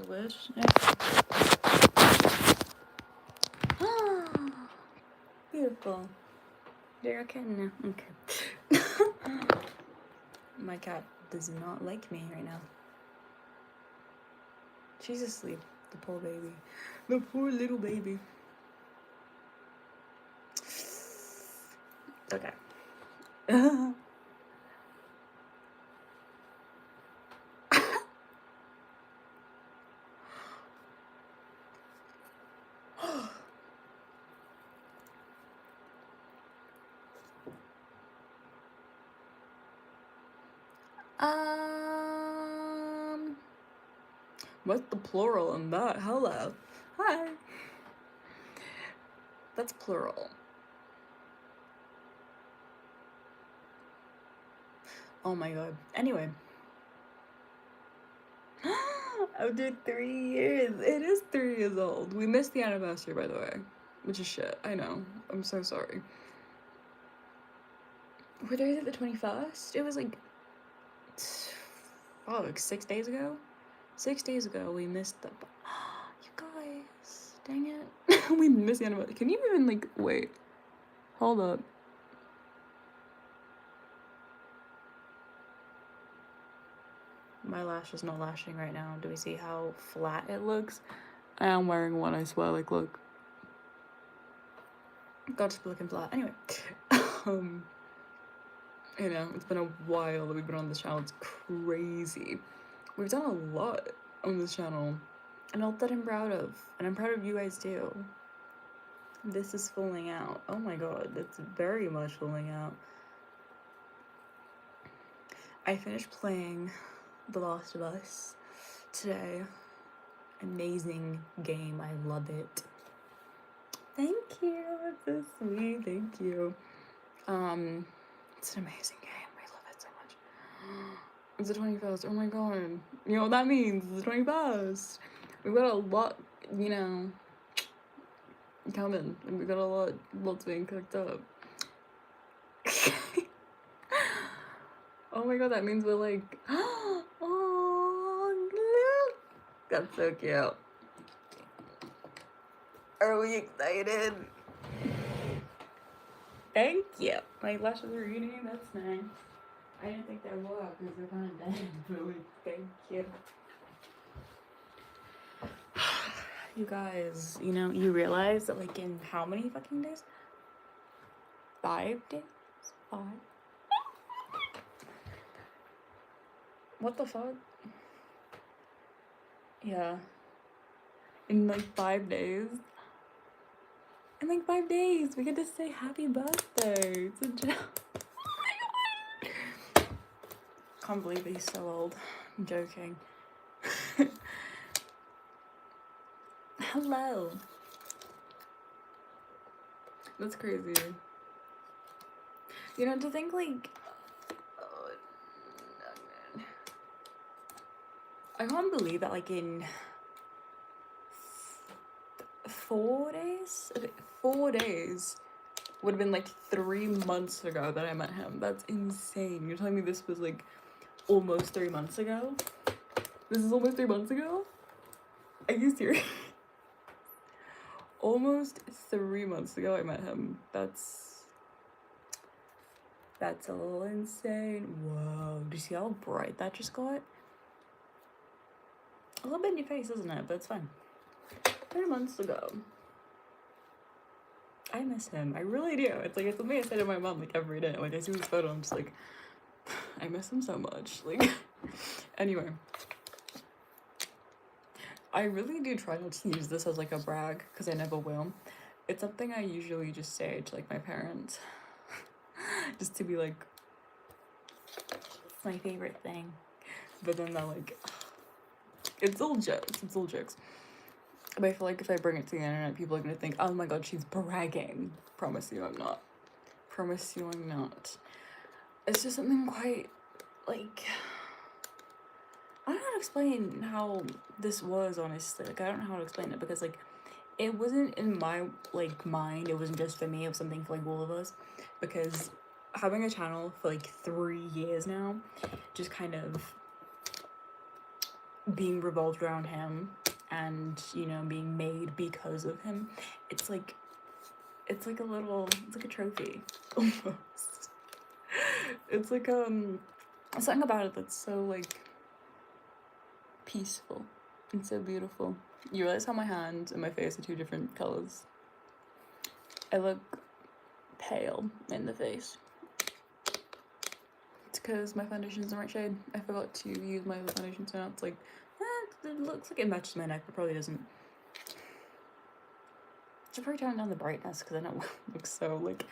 wish. Beautiful. You're a kitten now. Okay. My cat does not like me right now. She's asleep. The poor baby. The poor little baby. Okay. What's the plural in that? Hello. Hi. That's plural. Oh my god. Anyway. After 3 years. It is 3 years old. We missed the anniversary, by the way. Which is shit. I know. I'm so sorry. What day is it? The 21st? It was like... Oh, like 6 days ago? 6 days ago, we missed the... You guys. Dang it. We missed the anniversary. Can you even, like... Wait. Hold up. My lash is not lashing right now. Do we see how flat it looks? I am wearing one, I swear. Like, look. God, just be looking flat. Anyway. You know, it's been a while that we've been on this channel. It's crazy. We've done a lot on this channel. And all that I'm proud of. And I'm proud of you guys too. This is falling out. Oh my god, that's very much falling out. I finished playing The Last of Us today. Amazing game. I love it. Thank you. That's so sweet. Thank you. It's an amazing game. I love it so much. It's the 21st. Oh my god. You know what that means? It's the 21st. We've got a lot, you know, coming. We've got a lots being cooked up. Oh my god, that means we're like, oh, look. That's so cute. Are we excited? Thank you. My lashes are eating. That's nice. I didn't think they were because they're kind of dead. But thank you. You guys, you know, you realize that like in how many fucking days? 5 days? 5? What the fuck? Yeah. In like 5 days. In like 5 days, we get to say happy birthday. It's a joke. Oh my god. Can't believe he's so old. I'm joking. Hello. That's crazy. You know, to think like... Oh, no, man. I can't believe that like in 4 days? Okay, 4 days would have been like 3 months ago that I met him. That's insane. You're telling me this was like almost 3 months ago? This is almost 3 months ago? Are you serious? Almost 3 months ago I met him. That's a little insane. Whoa, do you see how bright that just got? A little bit in your face, isn't it? But it's fine. 3 months ago. I miss him. I really do. It's like, it's something I say to my mom like every day. Like I see this photo, I'm just like, I miss him so much. Like, anyway. I really do try not to use this as like a brag, because I never will. It's something I usually just say to like my parents. Just to be like, it's my favorite thing. But then they're like, it's all jokes. It's all jokes. But I feel like if I bring it to the internet, people are gonna think, oh my god, she's bragging. Promise you I'm not. Promise you I'm not. It's just something quite, like, I don't know how to explain how this was, honestly. Like, I don't know how to explain it, because, like, it wasn't in my, like, mind. It wasn't just for me. It was something for, like, all of us. Because having a channel for, like, 3 years now just kind of being revolved around him and, you know, being made because of him, it's like a trophy almost. It's like something about it that's so like peaceful and so beautiful. You realize how my hands and my face are two different colors? I look pale in the face. It's because my foundation's the right shade. I forgot to use my other foundation, so now it's like, it looks like it matches my neck, but probably doesn't. Should probably turn down the brightness because I don't look so like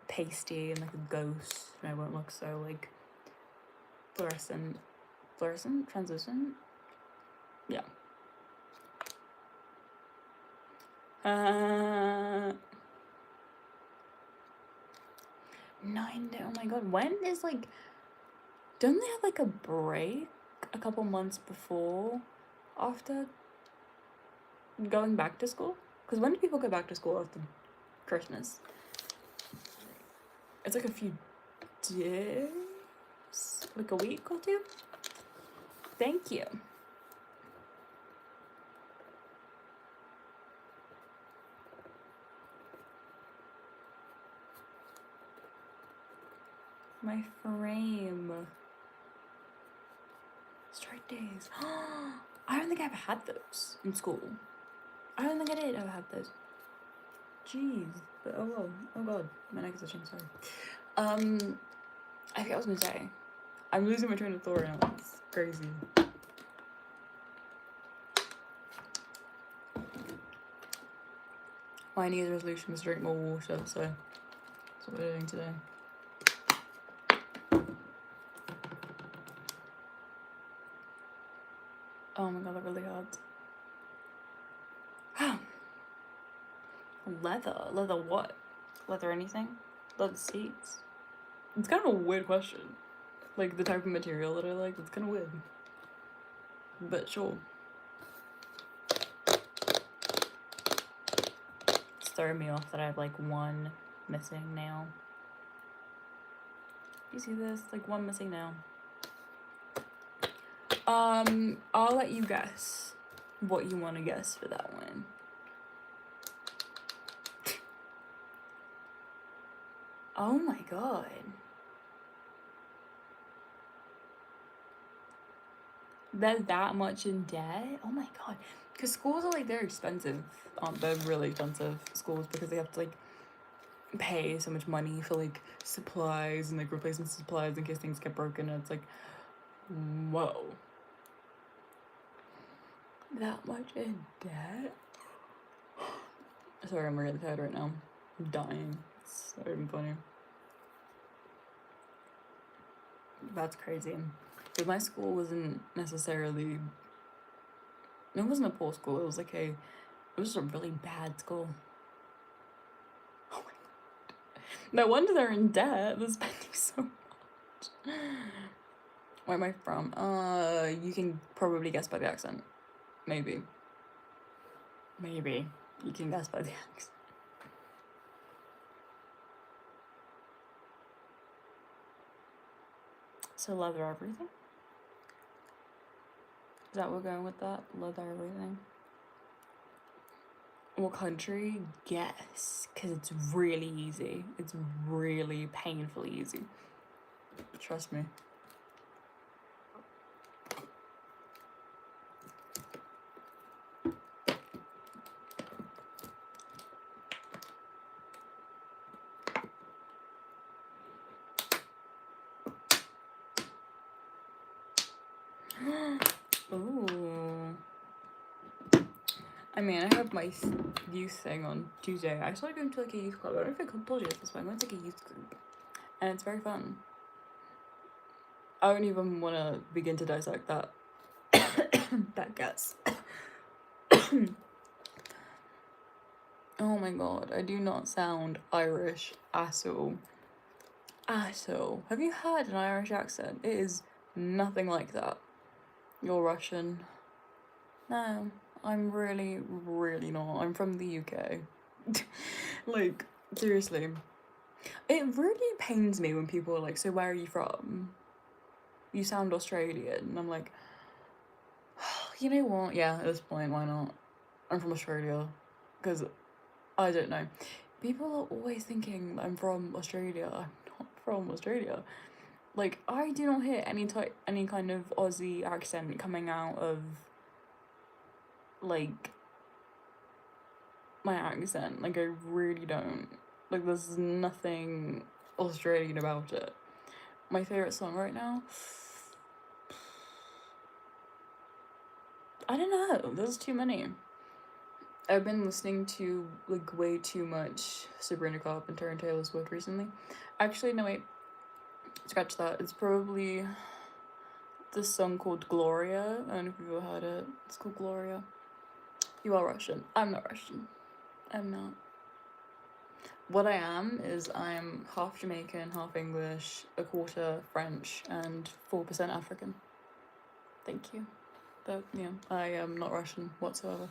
pasty and like a ghost, and I won't look so like fluorescent, translucent. Yeah. 9 day. Oh my god, when is like, don't they have like a break a couple months before, after going back to school? Because when do people go back to school after Christmas? It's like a few days, like a week or two. Thank you. My frame. Straight days. I don't think I ever had those in school. I don't think I did ever have those. Jeez. But oh well. Oh god. My neck is itching, sorry. I forget what I was gonna say. I'm losing my train of thought right now. It's crazy. My New Year's resolution was to drink more water, so that's what we're doing today. Oh my god, that really hurts. Leather? Leather what? Leather anything? Leather seats? It's kind of a weird question. Like, the type of material that I like, it's kind of weird. But sure. It's throwing me off that I have, like, one missing nail. You see this? Like, one missing nail. I'll let you guess what you want to guess for that one. Oh my god. They're that much in debt? Oh my god. Because schools are like, they're expensive. They're really expensive, schools, because they have to like pay so much money for like supplies and like replacement supplies in case things get broken. And it's like, whoa. That much in debt? Sorry, I'm really tired right now. I'm dying. It's not even funny. That's crazy. Because my school wasn't necessarily, it wasn't a poor school, it was like it was just a really bad school. Oh my god. No wonder they're in debt, they're spending so much. Where am I from? You can probably guess by the accent. Maybe. Maybe. You can guess by the accent. So leather everything? Is that what we're going with that? Leather everything? What country? Guess. Because it's really easy. It's really painfully easy. Trust me. Ooh. I mean, I have my youth thing on Tuesday. I started going to like a youth club. I don't know if I told you this, but I'm going to like a youth group. And it's very fun. I don't even want to begin to dissect that. That guess. Oh my god, I do not sound Irish at all. At all. Have you heard an Irish accent? It is nothing like that. You're Russian. No, I'm really, really not. I'm from the UK. Like, seriously. It really pains me when people are like, so where are you from? You sound Australian. And I'm like, You know what? Yeah, at this point, why not? I'm from Australia. Because, I don't know. People are always thinking I'm from Australia. I'm not from Australia. Like, I do not hear any kind of Aussie accent coming out of, like, my accent. Like, I really don't. Like, there's nothing Australian about it. My favourite song right now? I don't know. There's too many. I've been listening to, like, way too much Sabrina Carpenter and Taylor Swift recently. Actually, no, wait. Scratch that. It's probably this song called Gloria. I don't know if you've ever heard it. It's called Gloria. You are Russian. I'm not Russian. I'm not. What I am is I'm half Jamaican, half English, a quarter French, and 4% African. Thank you. But yeah, I am not Russian whatsoever.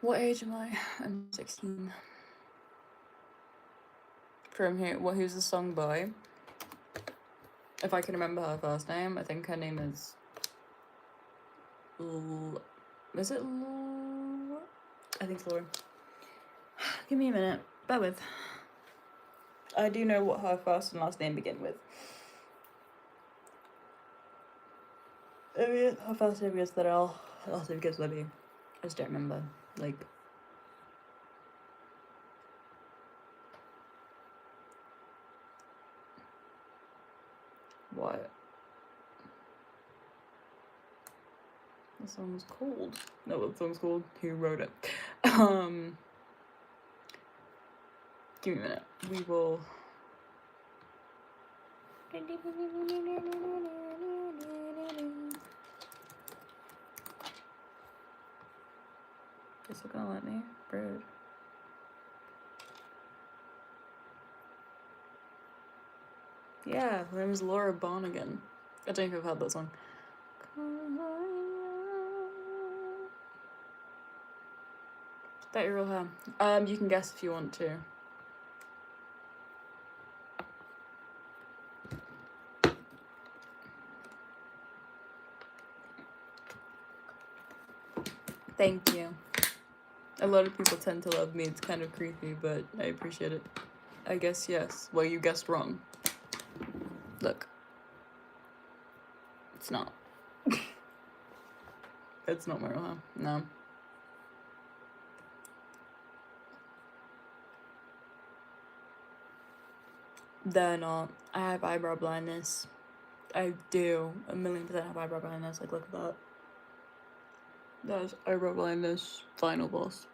What age am I? I'm 16. From here, who's the song by? If I can remember her first name, I think her name is... Is it Laura? I think it's Laura. Give me a minute. Bear with. I do know what her first and last name begin with. Her first name begins with L. Her last name begins with W. I just don't remember. Like... What? The song's called. No, what the song's called? Who wrote it? Give me a minute. We will. Is it gonna let me? Rude. Yeah, her name is Laura Barnigan. I don't think I've heard that song. Is that your real hair? You can guess if you want to. Thank you. A lot of people tend to love me. It's kind of creepy, but I appreciate it. I guess yes. Well, you guessed wrong. Look. It's not. It's not my real hair. No. They're not. I have eyebrow blindness. I do. 1,000,000% have eyebrow blindness. Like, look at that. That's eyebrow blindness. Final boss.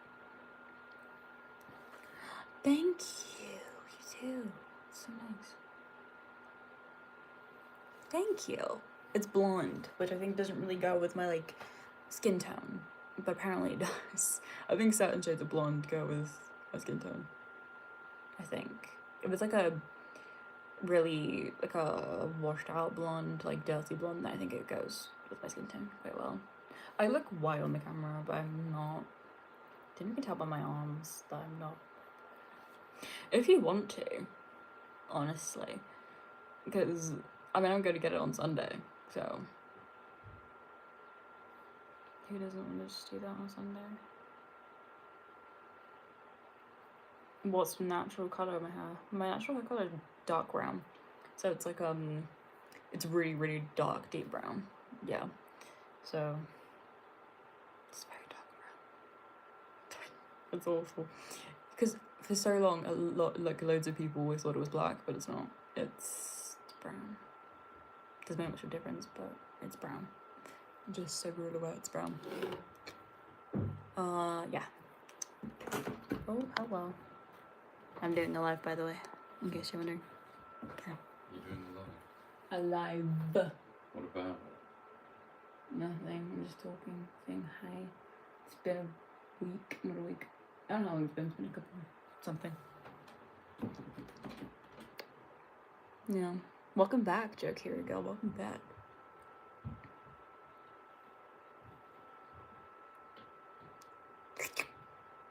Thank you. You too. So nice. Thank you. It's blonde, which I think doesn't really go with my, like, skin tone. But apparently it does. I think certain shades of blonde go with my skin tone. I think. If it's like a really, like a washed out blonde, like dirty blonde, then I think it goes with my skin tone quite well. I look white on the camera, but I'm not. Didn't you can tell by my arms that I'm not. If you want to, honestly. Because, I mean, I'm going to get it on Sunday, so. Who doesn't want to just do that on Sunday? What's the natural colour of my hair? My natural hair colour is dark brown. So it's like, it's really, really dark, deep brown. Yeah. So, it's very dark brown. It's awful. Because for so long, loads of people always thought it was black, but it's not. It's brown. Doesn't make much of a difference, but it's brown. I'm just so rude aware it's brown. Yeah. Oh, hello. I'm doing a live, by the way, in case you're wondering. Okay. You're doing a live? A live. What about? Nothing. I'm just talking, saying hi. It's been a week, not a week. I don't know how long it's been a couple, something. Yeah. Welcome back, Joe Kirigal. Welcome back.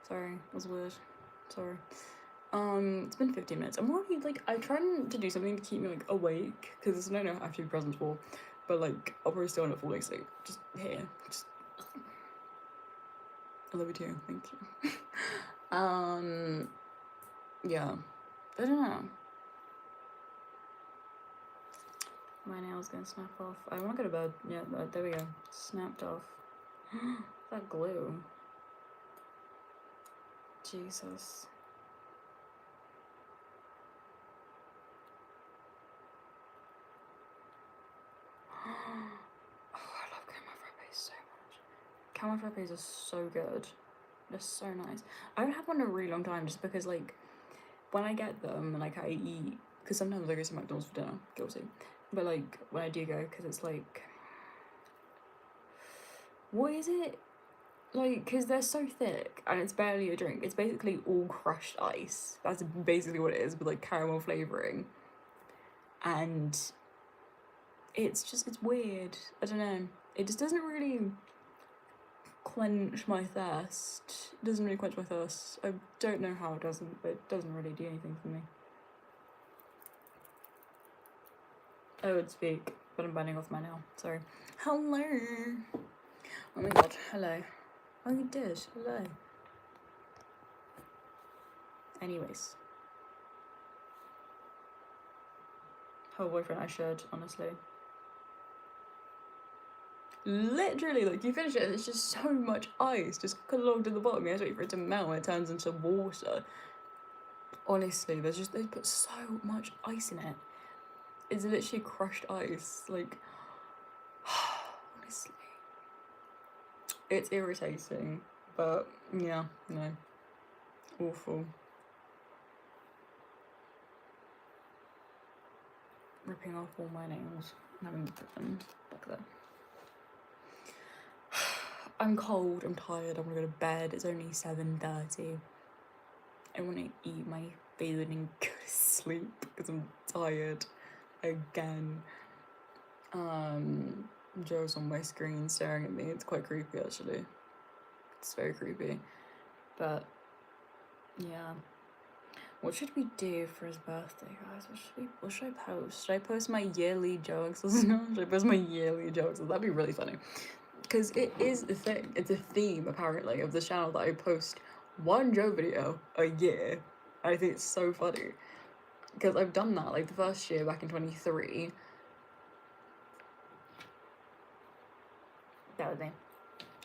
Sorry, that was weird. Sorry. It's been 15 minutes. I'm already, like, I'm trying to do something to keep me, like, awake, because I don't know I have to be present for, but, like, I'll probably still end up falling asleep. Just here. Just I love you too. Thank you. Yeah. I don't know. My nail's gonna snap off. I want to go to bed. Yeah, there we go. Snapped off. That glue. Jesus. Oh, I love caramel frappes so much. Caramel frappes are so good. They're so nice. I haven't had one in a really long time just because, like, when I get them and, like, I eat, because sometimes I go to McDonald's for dinner, guilty. But, like, when I do go, because it's, like, what is it? Like, because they're so thick and it's barely a drink. It's basically all crushed ice. That's basically what it is with, like, caramel flavouring. And it's weird. I don't know. It just doesn't really quench my thirst. It doesn't really quench my thirst. I don't know how it doesn't, but it doesn't really do anything for me. I would speak, but I'm biting off my nail. Sorry. Hello. Oh my god. Hello. Oh, you did. Hello. Anyways. Her boyfriend, I should, honestly. Literally, like, you finish it and it's just so much ice just clogged at the bottom. You have to wait for it to melt and it turns into water. Honestly, they put so much ice in it. It's literally crushed ice. Like, honestly. It's irritating, but yeah, no. Awful. Ripping off all my nails and having to put them back there. I'm cold, I'm tired, I want to go to bed. It's only 7:30. I want to eat my food and go to sleep because I'm tired again. Joe's on my screen staring at me. It's quite creepy, actually. It's very creepy. But yeah. What should we do for his birthday, guys? What should I post? Should I post my yearly jokes? Should I post my yearly jokes? That'd be really funny. Because it is a thing. It's a theme, apparently, of the channel that I post one Joe video a year. I think it's so funny. Because I've done that, like, the first year back in 23. That was me.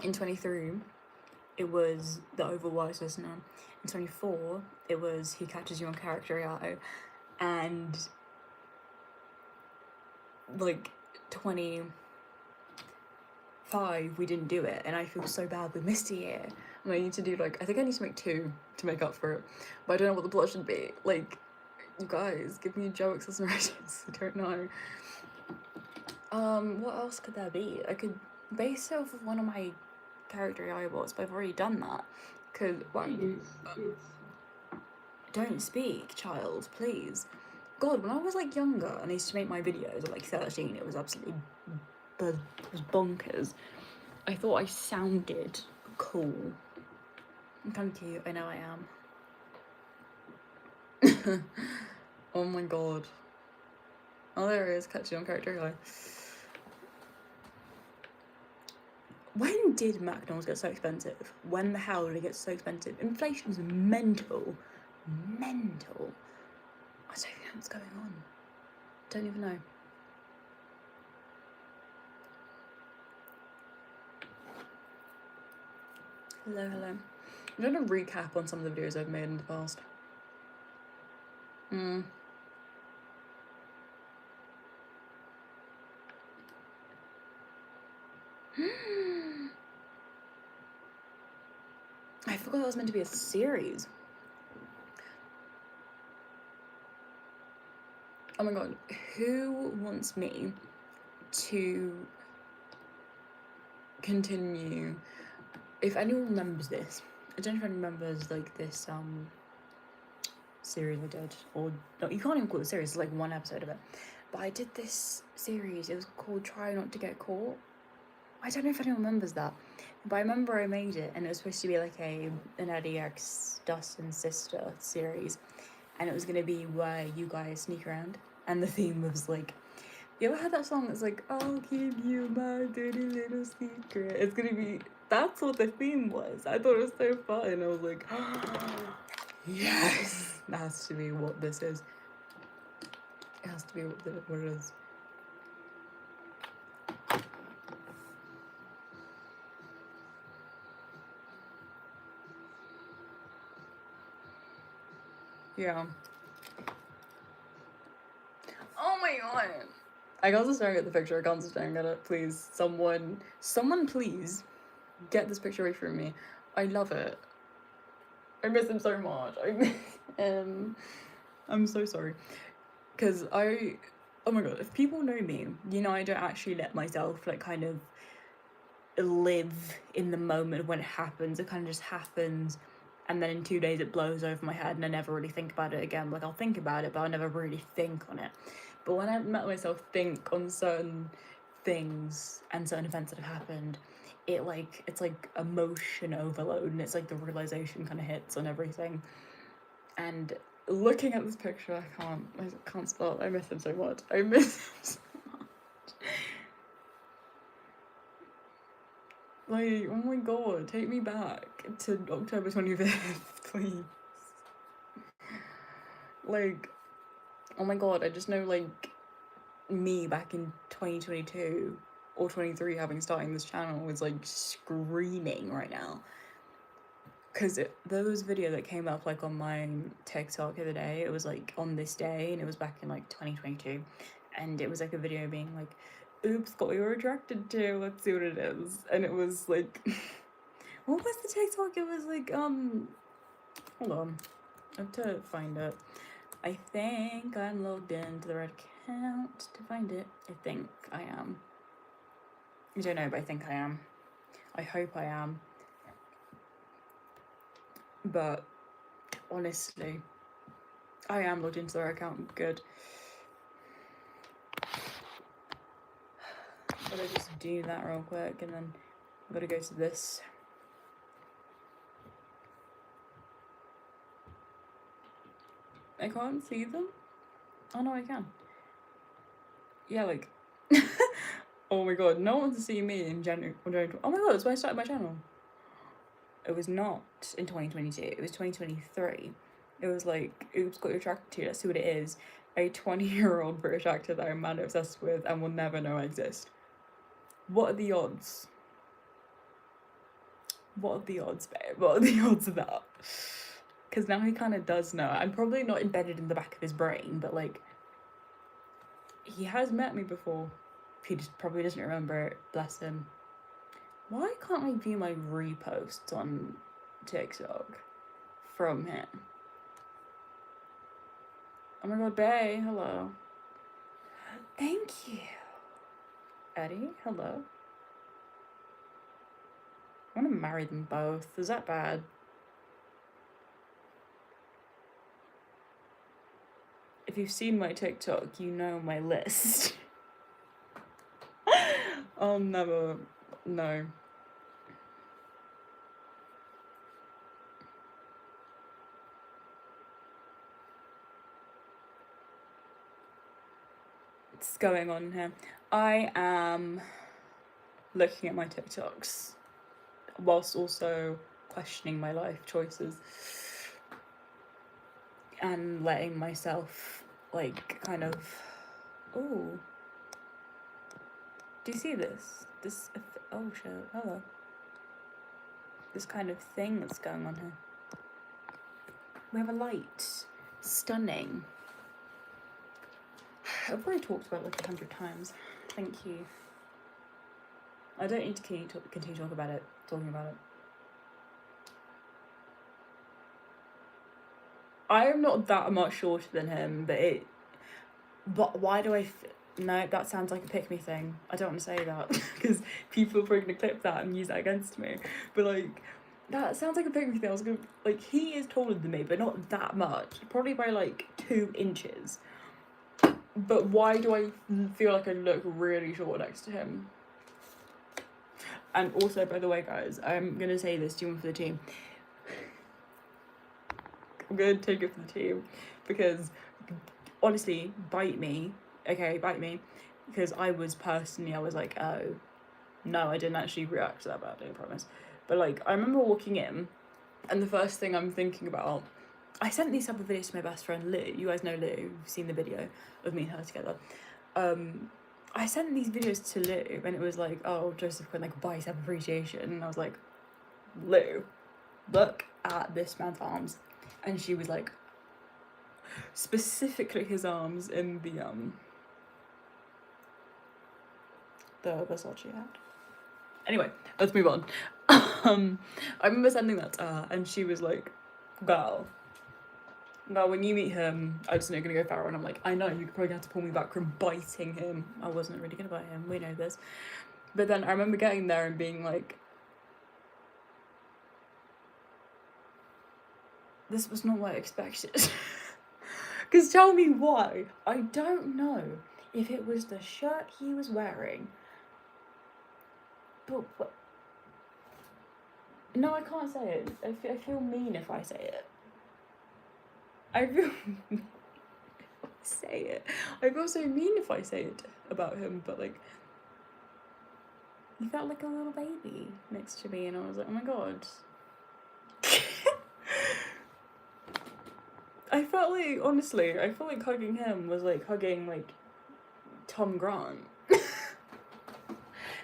In 23, it was the Overwise Listener. In 24, it was He Catches You on Character AI. And, like, 25, we didn't do it. And I feel so bad. We missed a year. And I need to do, like, I think I need to make 2 to make up for it. But I don't know what the plot should be. Like, you guys, give me jokes as narrators. I don't know. What else could there be? I could base it off of one of my character AI bots, but I've already done that. Cause don't speak, child, please. God, when I was, like, younger and I used to make my videos at, like, 13, it was absolutely bonkers. I thought I sounded cool. I'm kind of cute. I know I am. Oh my god. Oh, there it is. Catch you on character AI. When did McDonald's get so expensive? When the hell did it get so expensive? Inflation's mental. Mental. I don't even know what's going on. Don't even know. Hello, hello. I'm doing a recap on some of the videos I've made in the past. I forgot that was meant to be a series. Oh my god, who wants me to continue? If anyone remembers this, I don't know if anyone remembers, like, this series I did, or no, you can't even call it a series, it's like one episode of it. But I did this series, it was called Try Not to Get Caught. I don't know if anyone remembers that, but I remember I made it, and it was supposed to be like an Eddie X Dustin sister series, and it was gonna be where you guys sneak around, and the theme was like, you ever heard that song that's like, I'll give you my dirty little secret? It's gonna be That's what the theme was. I thought it was so fun. I was like, yes, that has to be what this is. It has to be what it is. Yeah. Oh my god. I can't stop staring at the picture. I can't stop staring at it. Please, someone please get this picture away from me. I love it. I miss him so much. I miss him. I'm so sorry. Because oh my god, if people know me, you know I don't actually let myself like kind of live in the moment when it happens. It kind of just happens, and then in 2 days it blows over my head and I never really think about it again. Like I'll think about it, but I'll never really think on it. But when I let myself think on certain things and certain events that have happened, it's like emotion overload, and it's like the realization kind of hits on everything. And looking at this picture, I can't stop. I miss him so much. I miss him so much. Like, oh my god, take me back to October 25th, please. Like, oh my god, I just know, like, me back in 2022 or 23 having starting this channel was, like, screaming right now. Because there was a video that came up, like, on my TikTok the other day. It was, like, on this day, and it was back in, like, 2022. And it was, like, a video being, like, oops, got what you were attracted to, let's see what it is. And it was, like... what was the TikTok? It was, like, hold on. I have to find it. I think I'm logged into the right account to find it. I think I am. I don't know, but I think I am. I hope I am. But honestly, I am logged into their account. Good. But I just do that real quick, and then I'm gonna go to this. I can't see them. Oh no, I can. Yeah, like. Oh my god, no one wants to see me in January. Oh my god, that's when I started my channel. It was not in 2022, it was 2023. It was like, oops, got you attracted to, let's see what it is. A 20-year-old British actor that I'm mad obsessed with and will never know I exist. What are the odds? What are the odds, babe? What are the odds of that? Because now he kind of does know. I'm probably not embedded in the back of his brain, but like, he has met me before. He just probably doesn't remember it, bless him. Why can't I view my reposts on TikTok from him? Oh my god, Bay, hello. Thank you. Eddie, hello. I want to marry them both. Is that bad? If you've seen my TikTok, you know my list. I'll never... No. What's going on here? I am looking at my TikToks whilst also questioning my life choices and letting myself, like, kind of... Oh. Do you see this? Oh shit, hello. This kind of thing that's going on here. We have a light. Stunning. I've already talked about it like 100 times. Thank you. I don't need to continue talking about it. I am not that much shorter than him, but why do I... No, that sounds like a pick-me thing. I don't want to say that, because people are probably going to clip that and use that against me. But, like, that sounds like a pick-me thing. I was going to... Like, he is taller than me, but not that much. Probably by, like, 2 inches. But why do I feel like I look really short next to him? And also, by the way, guys, I'm going to say this to you for the team. I'm going to take it for the team. Because, honestly, bite me. Okay, bite me. Because I was like, oh, No, I didn't actually react to that badly, I promise. But like, I remember walking in, and the first thing I'm thinking about, I sent these type of videos to my best friend Lou. You guys know Lou, you've seen the video of me and her together. I sent these videos to Lou, and it was like, oh, Joseph Quinn, like bicep appreciation, and I was like, Lou, look at this man's arms. And she was like, specifically his arms in the Versace hat. Anyway, let's move on. I remember sending that to her, and she was like, girl, when you meet him, I just know you're gonna go feral. And I'm like, I know, you probably have to pull me back from biting him. I wasn't really gonna bite him, we know this. But then I remember getting there and being like, this was not what I expected. Because tell me why. I don't know if it was the shirt he was wearing. But what? No, I can't say it. I feel mean if I say it. I feel say it. I feel so mean if I say it about him, but like, he felt like a little baby next to me, and I was like, oh my god. I felt like, honestly, I felt like hugging him was like hugging like Tom Grant.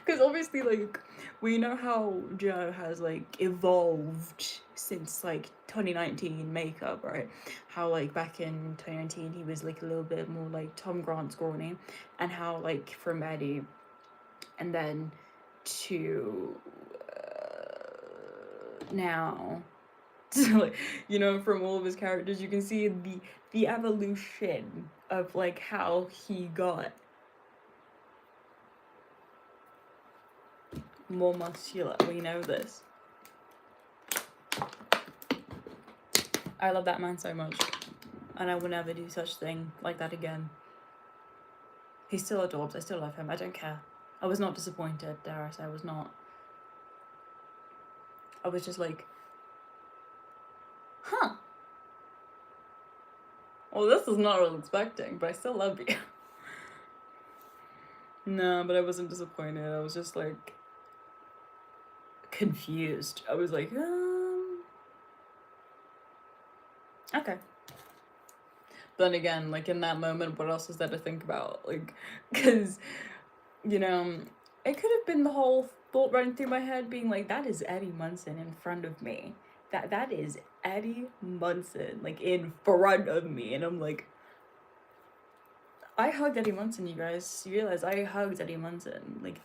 Because obviously, like, we know how Joe has like evolved since like 2019 makeup, right? How like back in 2019 he was like a little bit more like Tom Grant scrawny, and how like from Eddie and then to now, so like, you know, from all of his characters you can see the evolution of like how he got more muscular. We know this. I love that man so much, and I will never do such thing like that again. He's still adorbs. I still love him. I don't care. I was not disappointed, dare I say. I was not. I was just like, huh. Well, this is not what I was expecting, but I still love you. No, but I wasn't disappointed. I was just like confused. I was like, okay. Then again, like in that moment, what else is there to think about? Like, because, you know, it could have been the whole thought running through my head being like, that is Eddie Munson in front of me. That is Eddie Munson, like in front of me. And I'm like, I hugged Eddie Munson, you guys. You realize I hugged Eddie Munson. Like,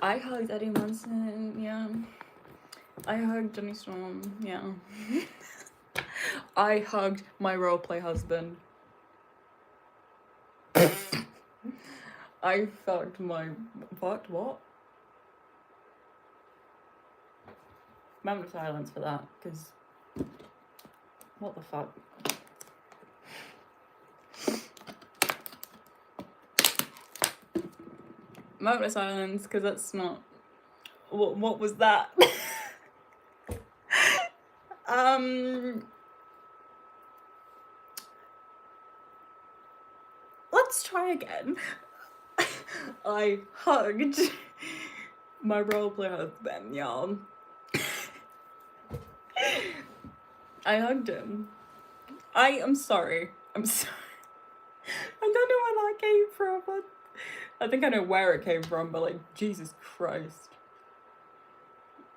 I hugged Eddie Munson, yeah. I hugged Johnny Storm, yeah. I hugged my roleplay husband. I fucked my... Fucked what? Moment of silence for that, because... What the fuck? Moment of silence, because that's not... What was that? Let's try again. I hugged my roleplay husband, y'all. I hugged him. I am sorry. I'm sorry. I don't know where that came from, but I think I know where it came from, but like, Jesus Christ.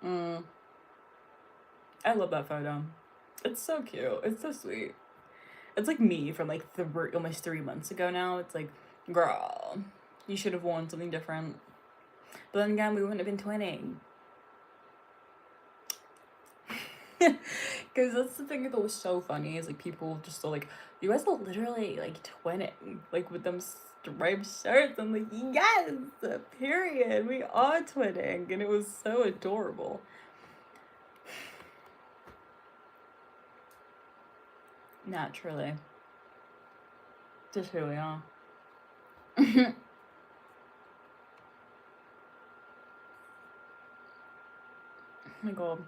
I love that photo. It's so cute. It's so sweet. It's like me from like almost 3 months ago now. It's like, girl, you should have worn something different. But then again, we wouldn't have been twinning. Because that's the thing that was so funny, is like people just are like, you guys are literally like twinning, like with them striped shirts. I'm like, yes, period, we are twinning. And it was so adorable. Naturally. Just who we are. Oh my god.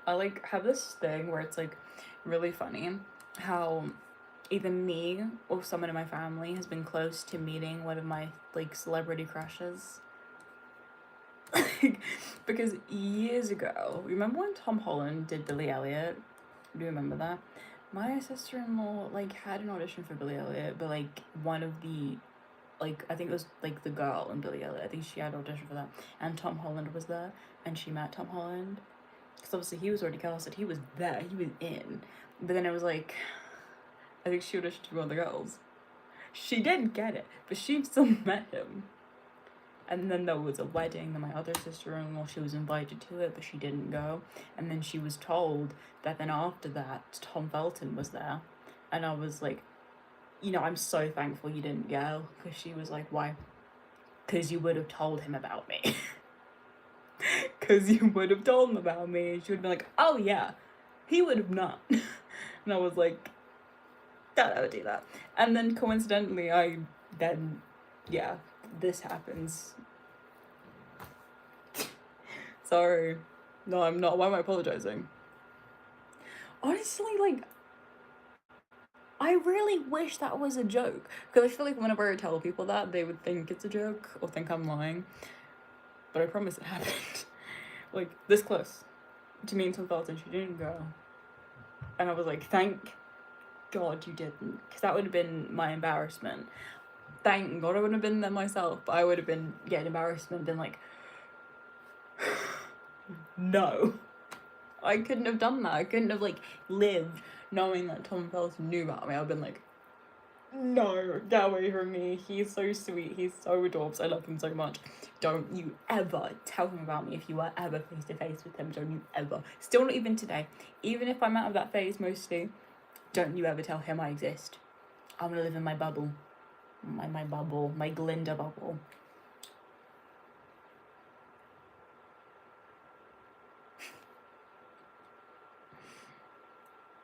I like have this thing where it's like really funny how either me or someone in my family has been close to meeting one of my like celebrity crushes. Because years ago, remember when Tom Holland did Billy Elliot? Do you remember that? My sister-in-law like had an audition for Billy Elliot, but like one of the like I think it was like the girl in Billy Elliot. I think she had audition for that, and Tom Holland was there, and she met Tom Holland because obviously he was already casted. He was there. He was in, but then it was like I think she auditioned for one of the girls. She didn't get it, but she still met him. And then there was a wedding, and my other sister-in-law, she was invited to it, but she didn't go. And then she was told that then after that, Tom Felton was there. And I was like, you know, I'm so thankful you didn't go. Because she was like, why? Because you would have told him about me. Because you would have told him about me. And she would have been like, oh yeah, he would have not. And I was like, don't ever do that. And then coincidentally, yeah, this happens. Sorry. No, I'm not. Why am I apologizing? Honestly, like, I really wish that was a joke. Because I feel like whenever I tell people that, they would think it's a joke or think I'm lying. But I promise it happened. Like, this close to me and Tom Felton. She didn't go. And I was like, thank God you didn't. Because that would have been my embarrassment. Thank God I wouldn't have been there myself. But I would have been getting embarrassment and been like, no. I couldn't have done that. I couldn't have, like, lived knowing that Tom Felton knew about me. I've been like, no, get away from me. He's so sweet. He's so adorable. I love him so much. Don't you ever tell him about me if you are ever face to face with him. Don't you ever. Still not even today. Even if I'm out of that phase mostly, don't you ever tell him I exist. I'm gonna live in my bubble. My bubble. My Glinda bubble.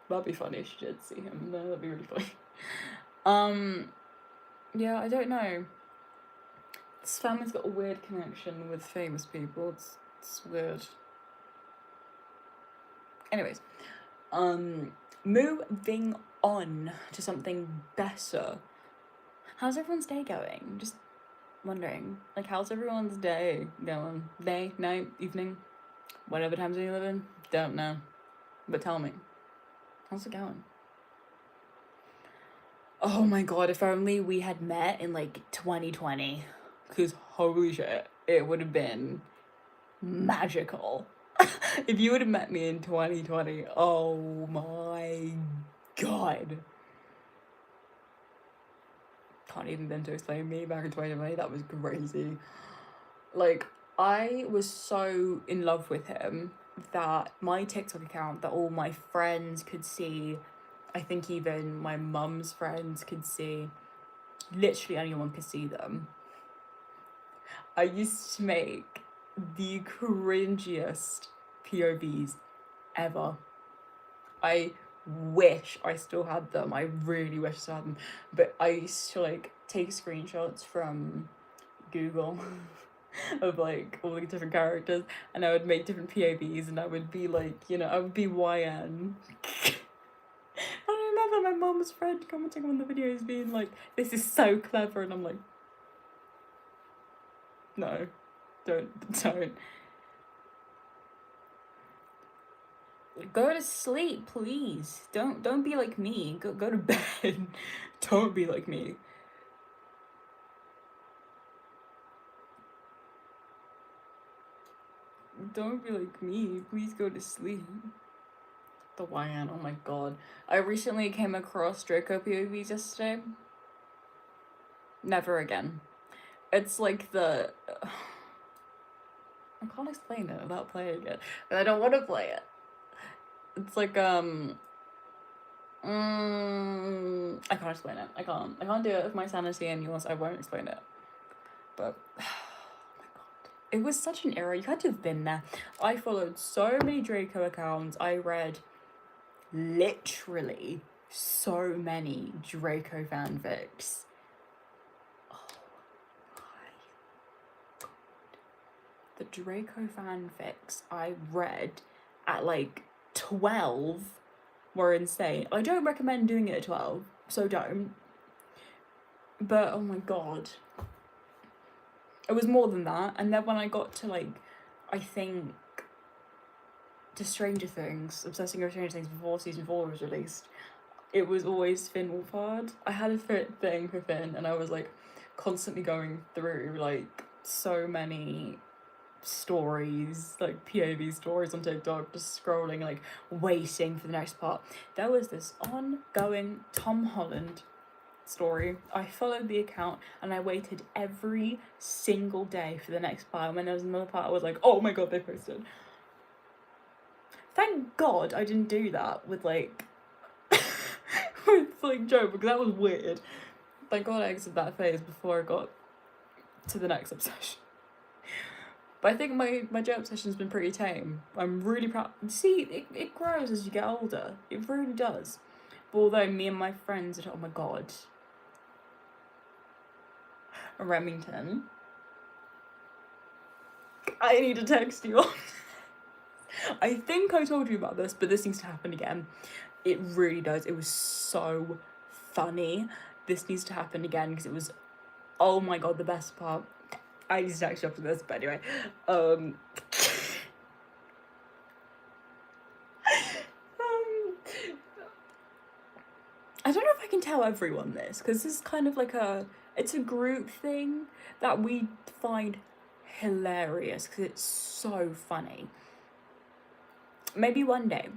That'd be funny if you did see him. No, that'd be really funny. Yeah, I don't know. This family's got a weird connection with famous people. It's weird. Anyways, moving on to something better. How's everyone's day going? Just wondering. Like, how's everyone's day going? Day, night, evening, whatever time zone you live in? Don't know. But tell me. How's it going? Oh my god, if only we had met in like 2020. Because holy shit, it would have been magical. If you would have met me in 2020, oh my god. Can't even begin to explain me back in 2020, that was crazy. Like, I was so in love with him that my TikTok account that all my friends could see, I think even my mum's friends could see, literally anyone could see them. I used to make the cringiest POVs ever. I wish I still had them. I really wish I still had them. But I used to like take screenshots from Google of like all the different characters, and I would make different POVs, and I would be like, you know, I would be YN. I remember my mum's friend commenting on the videos being like, this is so clever, and I'm like, no, don't. Go to sleep, please. Don't be like me. Go to bed. Don't be like me. Don't be like me. Please go to sleep. The YN, oh my god. I recently came across Draco POVs yesterday. Never again. It's like the... I can't explain it without playing it. And I don't want to play it. It's like, I can't explain it. I can't do it with my sanity and yours. I won't explain it. But, oh my god. It was such an era. You had to have been there. I followed so many Draco accounts. I read literally so many Draco fanfics. Oh my god. The Draco fanfics I read at like 12 were insane. I don't recommend doing it at 12, so don't. But oh my god. It was more than that. And then when I got to, like, I think, to Stranger Things, obsessing over Stranger Things before season 4 was released, it was always Finn Wolfhard. I had a thing for Finn, and I was, like, constantly going through, like, so many stories, like POV stories on TikTok, just scrolling, like, waiting for the next part. There was this ongoing Tom Holland story. I followed the account and I waited every single day for the next part. When there was another part, I was like, oh my god, they posted. Thank God I didn't do that with, like, with, like, Joe, because that was weird. Thank God I exited that phase before I got to the next obsession. But I think my Joe obsession's been pretty tame. I'm really proud. See, it grows as you get older. It really does. But although me and my friends are, oh my god, Remington, I need to text you on. I think I told you about this, but this needs to happen again. It really does. It was so funny. This needs to happen again because it was, oh my god, the best part. I need to text you after this, but anyway. I don't know if I can tell everyone this, because this is kind of like it's a group thing that we find hilarious, because it's so funny. Maybe one day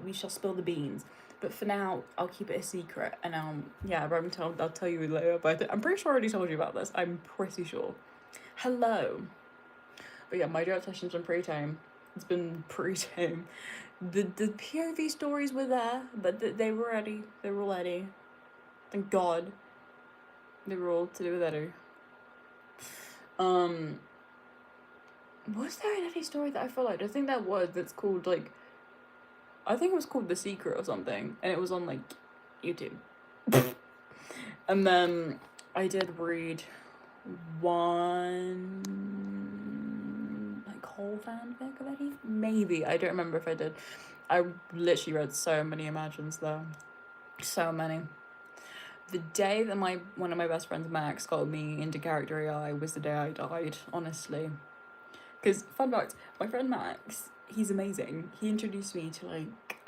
we shall spill the beans, but for now, I'll keep it a secret, and yeah, I'll tell you later, but I'm pretty sure I already told you about this, I'm pretty sure. Hello. But yeah, my Joe obsession's been pretty tame. It's been pretty tame. The POV stories were there, but they were ready. They were ready. Thank God. They were all to do with Eddie. Was there an Eddie story that I followed? I think that's called, like, I think it was called The Secret or something, and it was on, like, YouTube. And then I did read one, like, whole fanfic of Eddie? Maybe. I don't remember if I did. I literally read so many Imagines, though. So many. The day that one of my best friends, Max, got me into character AI was the day I died, honestly. Because, fun fact, my friend Max, he's amazing. He introduced me to, like,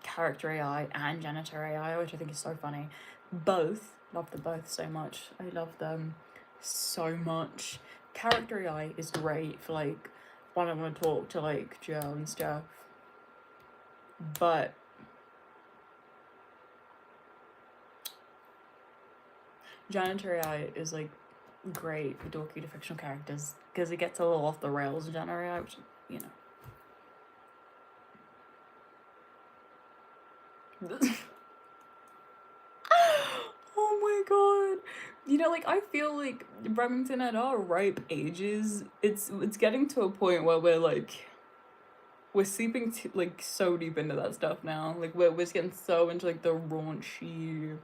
character AI and janitor AI, which I think is so funny. Both. Love them both so much. I love them so much. Character AI is great for, like, when I want to talk to, like, Joe and stuff. But janitor AI is, like, great for dorky to fictional characters, because it gets a little off the rails in janitor AI, which, you know. Oh my god. You know, like, I feel like Remington at our ripe ages, it's getting to a point where we're seeping like so deep into that stuff now. Like, we're just getting so into, like, the raunchy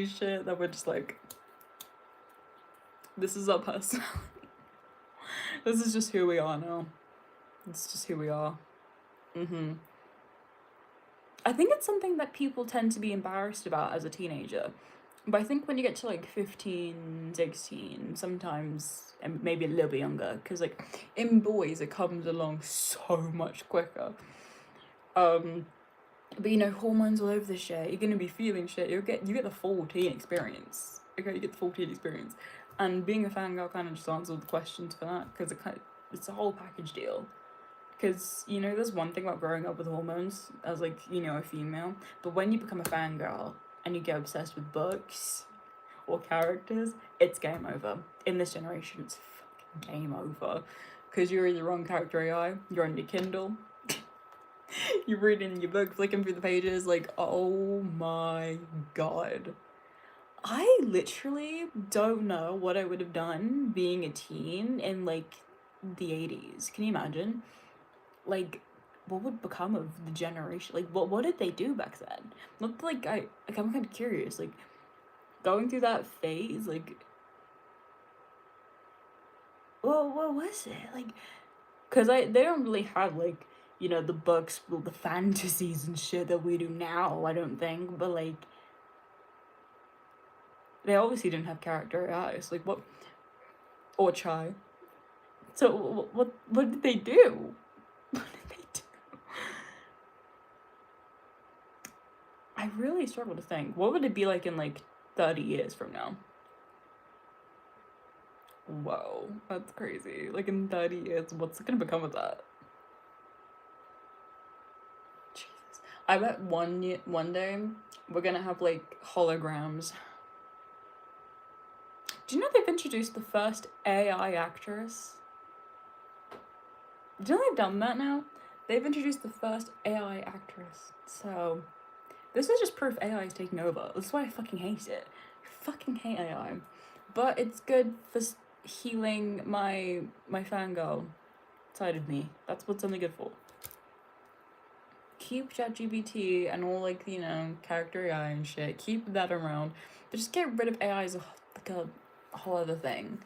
shit that we're just like, this is our personality. This is just who we are now. It's just who we are. I think it's something that people tend to be embarrassed about as a teenager. But I think when you get to, like, 15, 16, sometimes, and maybe a little bit younger, because, like, in boys it comes along so much quicker. But, you know, hormones all over the shit, you're gonna be feeling shit, you get the full teen experience. Okay, you get the full teen experience. And being a fangirl kind of just answers all the questions for that, because it's a whole package deal. Because, you know, there's one thing about growing up with hormones as, like, you know, a female, but when you become a fangirl and you get obsessed with books or characters, it's game over. In this generation, it's fucking game over. Because you're either on character AI, you're on your Kindle, you're reading your book, flicking through the pages, like, oh my god. I literally don't know what I would have done being a teen in, like, the 80s. Can you imagine? Like, what would become of the generation? Like, what did they do back then? Not like I'm kind of curious. Like, going through that phase, like, well, what was it? Like, because they don't really have, like, you know, the books, well, the fantasies and shit that we do now, I don't think. But, like, They obviously didn't have character AIs. Like, what? Or Chai. So, what did they do? What did they do? I really struggle to think. What would it be like in, like, 30 years from now? Whoa, that's crazy. Like, in 30 years, what's gonna become of that? Jesus. I bet one day we're gonna have, like, holograms. Do you know they've introduced the first AI actress? Do you know they've done that now? They've introduced the first AI actress. So, this is just proof AI is taking over. That's why I fucking hate it. I fucking hate AI. But it's good for healing my fangirl side of me. That's what's only good for. Keep ChatGPT and all, like, you know, character AI and shit. Keep that around. But just get rid of AI as like a whole other thing.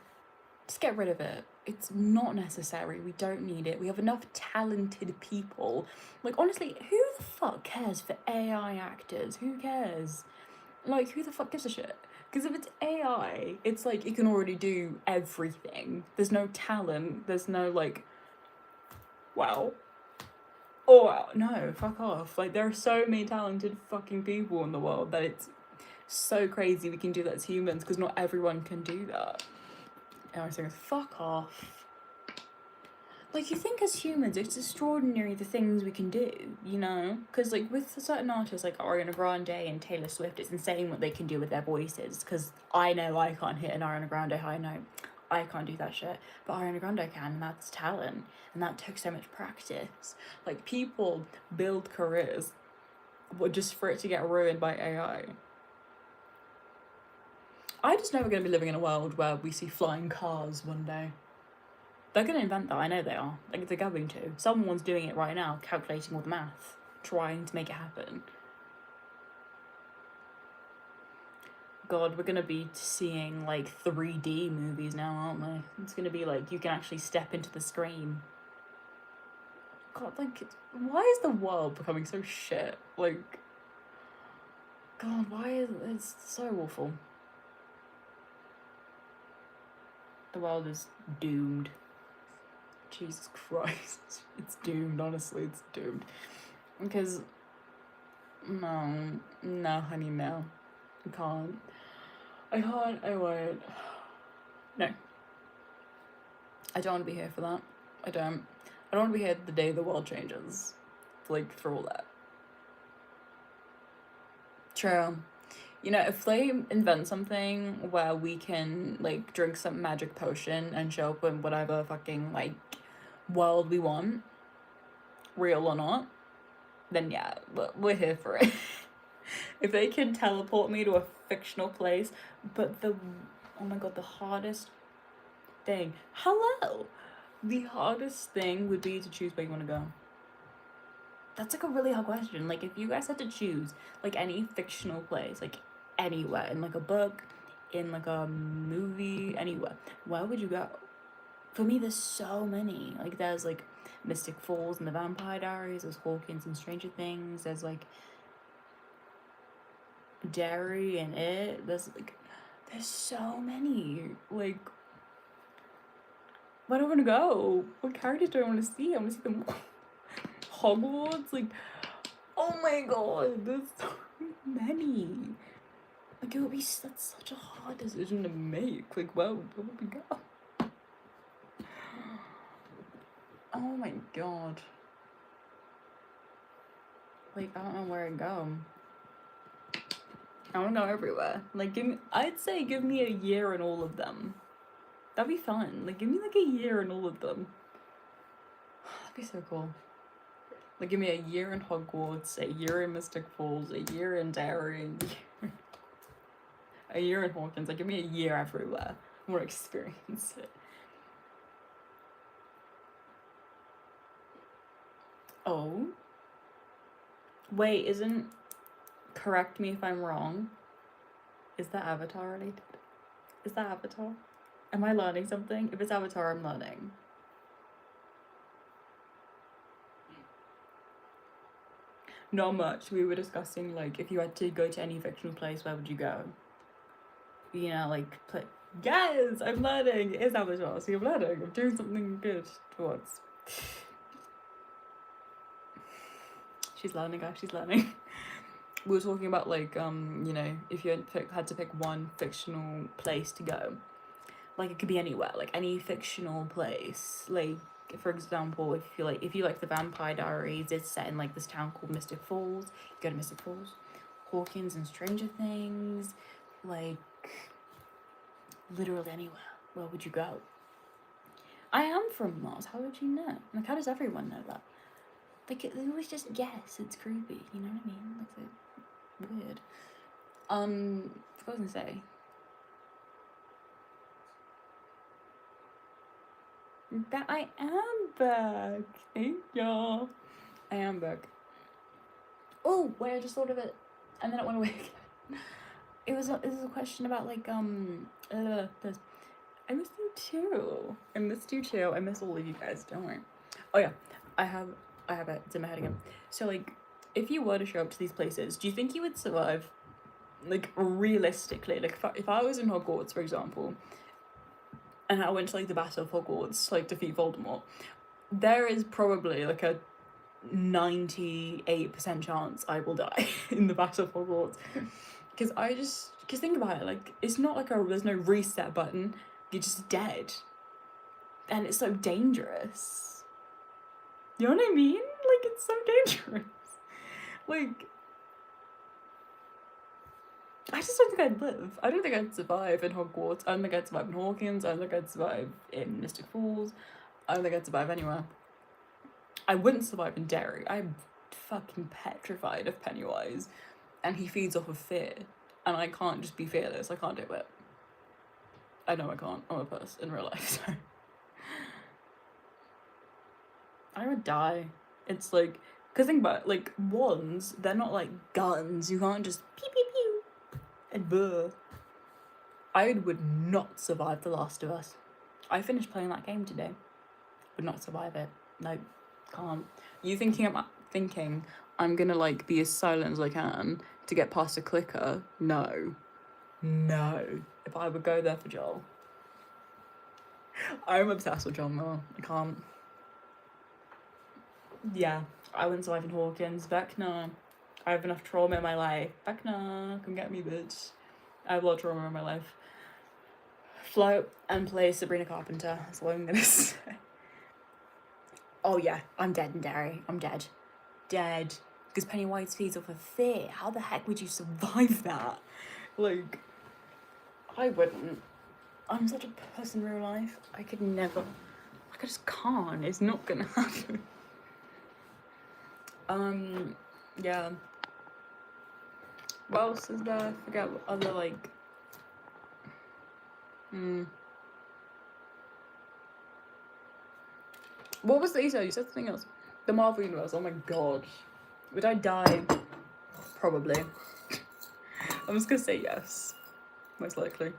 Just get rid of it. It's not necessary. We don't need it. We have enough talented people. Like, honestly, who the fuck cares for AI actors? Who cares? Like, who the fuck gives a shit? Because if it's AI, it's like it can already do everything. There's no talent. There's no, like, wow. Oh, wow. No, fuck off. Like, there are so many talented fucking people in the world that it's so crazy we can do that as humans, because not everyone can do that. And I was saying, fuck off. Like, you think as humans, it's extraordinary the things we can do, you know? Because, like, with certain artists like Ariana Grande and Taylor Swift, it's insane what they can do with their voices. Because I know I can't hit an Ariana Grande high note. I can't do that shit. But Ariana Grande can, and that's talent. And that took so much practice. Like, people build careers just for it to get ruined by AI. I just know we're going to be living in a world where we see flying cars one day. They're going to invent that, I know they are. Like, they're going to. Someone's doing it right now, calculating all the math, trying to make it happen. God, we're going to be seeing, like, 3D movies now, aren't we? It's going to be like, you can actually step into the screen. God, like, why is the world becoming so shit? Like, God, why is it's so awful? The world is doomed. Jesus Christ. It's doomed, honestly, it's doomed. Because, no, honey, no. I can't, I won't. No. I don't want to be here for that. I don't want to be here the day the world changes. Like, for all that. True. You know, if they invent something where we can, like, drink some magic potion and show up in whatever fucking, like, world we want, real or not, then yeah, we're here for it. If they can teleport me to a fictional place, but oh my god, the hardest thing, the hardest thing would be to choose where you want to go. That's, like, a really hard question. Like, if you guys had to choose, like, any fictional place, like, anywhere, in, like, a book, in, like, a movie, anywhere, where would you go? For me, there's so many. Like, there's, like, Mystic Falls and the Vampire Diaries, there's Hawkins and Stranger Things, there's, like, Derry and It, there's so many. Like, where do I want to go? What characters do I want to see? I want to see them. Hogwarts, like, oh my god, there's so many. Like, that's such a hard decision to make. Like, where would we go? Oh my god. Like, I don't know where to go. I want to go everywhere. Like, I'd say give me a year in all of them. That'd be fun. Like, give me, like, a year in all of them. That'd be so cool. Like, give me a year in Hogwarts, a year in Mystic Falls, a year in Derry, a year in Hawkins. Like, give me a year everywhere. I want to experience it. Oh? Wait, correct me if I'm wrong. Is that Avatar related? Is that Avatar? Am I learning something? If it's Avatar, I'm learning. Not much. We were discussing, like, if you had to go to any fictional place, where would you go? you know, like put, yes, I'm learning. It is amateur, so I'm learning. I'm doing something good towards. She's learning, guys, she's learning. We were talking about like, you know, if you had to pick one fictional place to go, like it could be anywhere, like any fictional place. Like, for example, if you like the Vampire Diaries, it's set in like this town called Mystic Falls. You go to Mystic Falls, Hawkins and Stranger Things, like literally anywhere. Where would you go? I am from Mars. How would you know? Like, how does everyone know that? Like, they always just guess. It's creepy. You know what I mean? Like, it's weird. What was I gonna say? That I am back. Thank y'all. I am back. Oh, wait, I just thought of it, and then it went away again. It was a question about like this. I missed you too. I missed you too. I miss all of you guys. Don't worry. Oh yeah, I have it. It's in my head again. So like, if you were to show up to these places, do you think you would survive? Like realistically, like if I was in Hogwarts, for example, and I went to like the Battle of Hogwarts, like defeat Voldemort, there is probably like a 98% chance I will die in the Battle of Hogwarts. Because think about it, like, it's not like there's no reset button, you're just dead. And it's so dangerous. You know what I mean? Like, it's so dangerous. Like, I just don't think I'd live. I don't think I'd survive in Hogwarts. I don't think I'd survive in Hawkins. I don't think I'd survive in Mystic Falls. I don't think I'd survive anywhere. I wouldn't survive in Derry. I'm fucking petrified of Pennywise. And he feeds off of fear. And I can't just be fearless. I can't do it. I know I can't. I'm a person in real life, so. I would die. It's like, because think about it, like, wands, they're not like guns. You can't just pew pew pew and buh. I would not survive The Last of Us. I finished playing that game today. Would not survive it. No, can't. You thinking I'm gonna like be as silent as I can to get past a clicker? No. If I would go there for Joel. I'm obsessed with John Moore. I can't. Yeah, I wouldn't survive in Hawkins. Vecna. I have enough trauma in my life. Vecna, come get me, bitch. I have a lot of trauma in my life. Float and play Sabrina Carpenter. That's all I'm gonna say. Oh yeah, I'm dead in Derry. I'm dead. Dead. Because Pennywise feeds off of fear. How the heck would you survive that? Like, I wouldn't. I'm such a person in real life. I could never. Like, I just can't. It's not gonna happen. Yeah. What else is there? I forget what other, like... What was the you said? You said something else. The Marvel Universe. Oh my god. Would I die? Probably. I'm just gonna say yes. Most likely.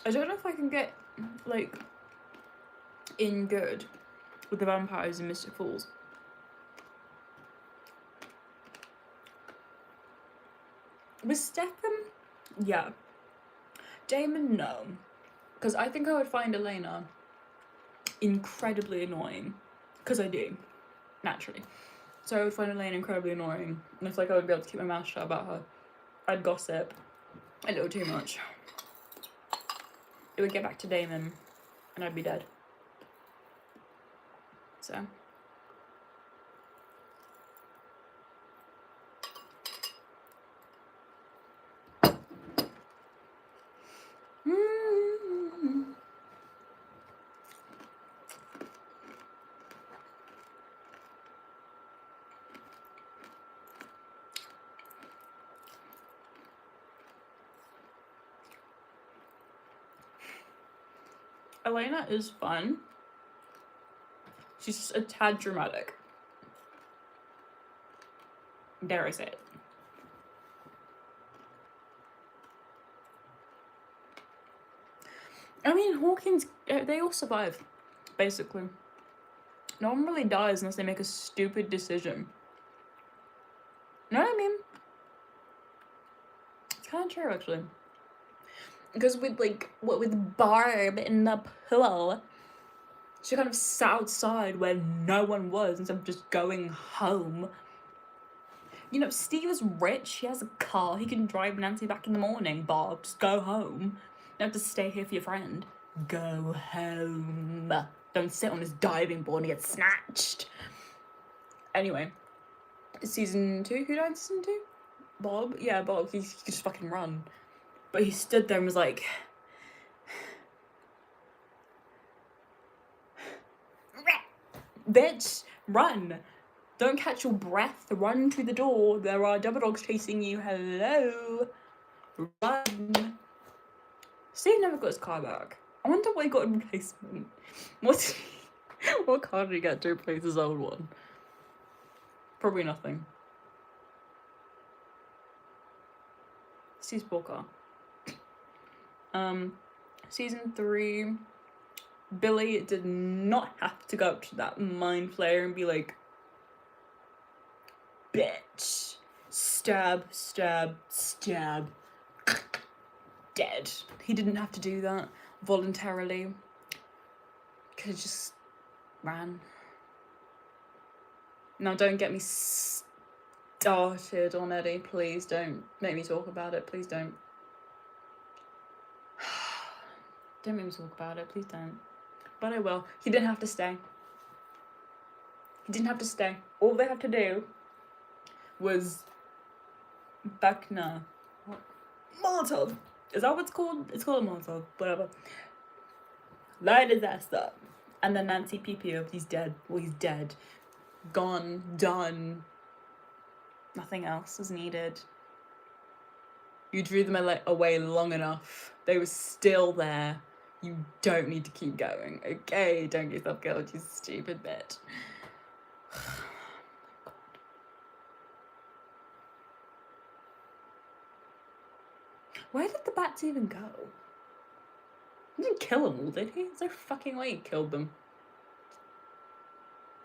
I don't know if I can get, like, in good with the vampires in Mystic Falls. With Stefan? Yeah. Damon, no. Because I think I would find Elena incredibly annoying. Because I do. Naturally. So I would find Elena incredibly annoying. And it's like I would be able to keep my mouth shut about her. I'd gossip a little too much. It would get back to Damon, and I'd be dead. So. Elena is fun. She's just a tad dramatic. Dare I say it. I mean, Hawkins, they all survive, basically. No one really dies unless they make a stupid decision. Know what I mean? It's kind of true, actually. Because with, with Barb in the pool, she kind of sat outside where no one was instead of just going home. You know, Steve is rich, he has a car, he can drive Nancy back in the morning. Barb, just go home. You don't have to stay here for your friend. Go home. Don't sit on his diving board and get snatched. Anyway, season 2, who died in season 2? Bob? Yeah, Bob, he could just fucking run. But he stood there and was like... Bitch, run! Don't catch your breath, run to the door. There are double dogs chasing you, hello! Run! Steve never got his car back. I wonder why he got a replacement. What car did he get to replace his old one? Probably nothing. Steve's poor car. Season 3, Billy did not have to go up to that mind flayer and be like, bitch, stab, stab, stab, dead. He didn't have to do that voluntarily. Could have just ran. Now don't get me started on Eddie, please don't make me talk about it, please don't. Don't make me talk about it, please don't. But I will. He didn't have to stay. He didn't have to stay. All they had to do was Buckner. Molotov. Is that what it's called? It's called a Molotov, whatever. Light his ass up. And then Nancy PPO, he's dead. Well, he's dead. Gone. Done. Nothing else is needed. You drew them away long enough. They were still there. You don't need to keep going, okay? Don't get yourself killed, you stupid bitch. Where did the bats even go? He didn't kill them all, did he? There's no fucking way he killed them.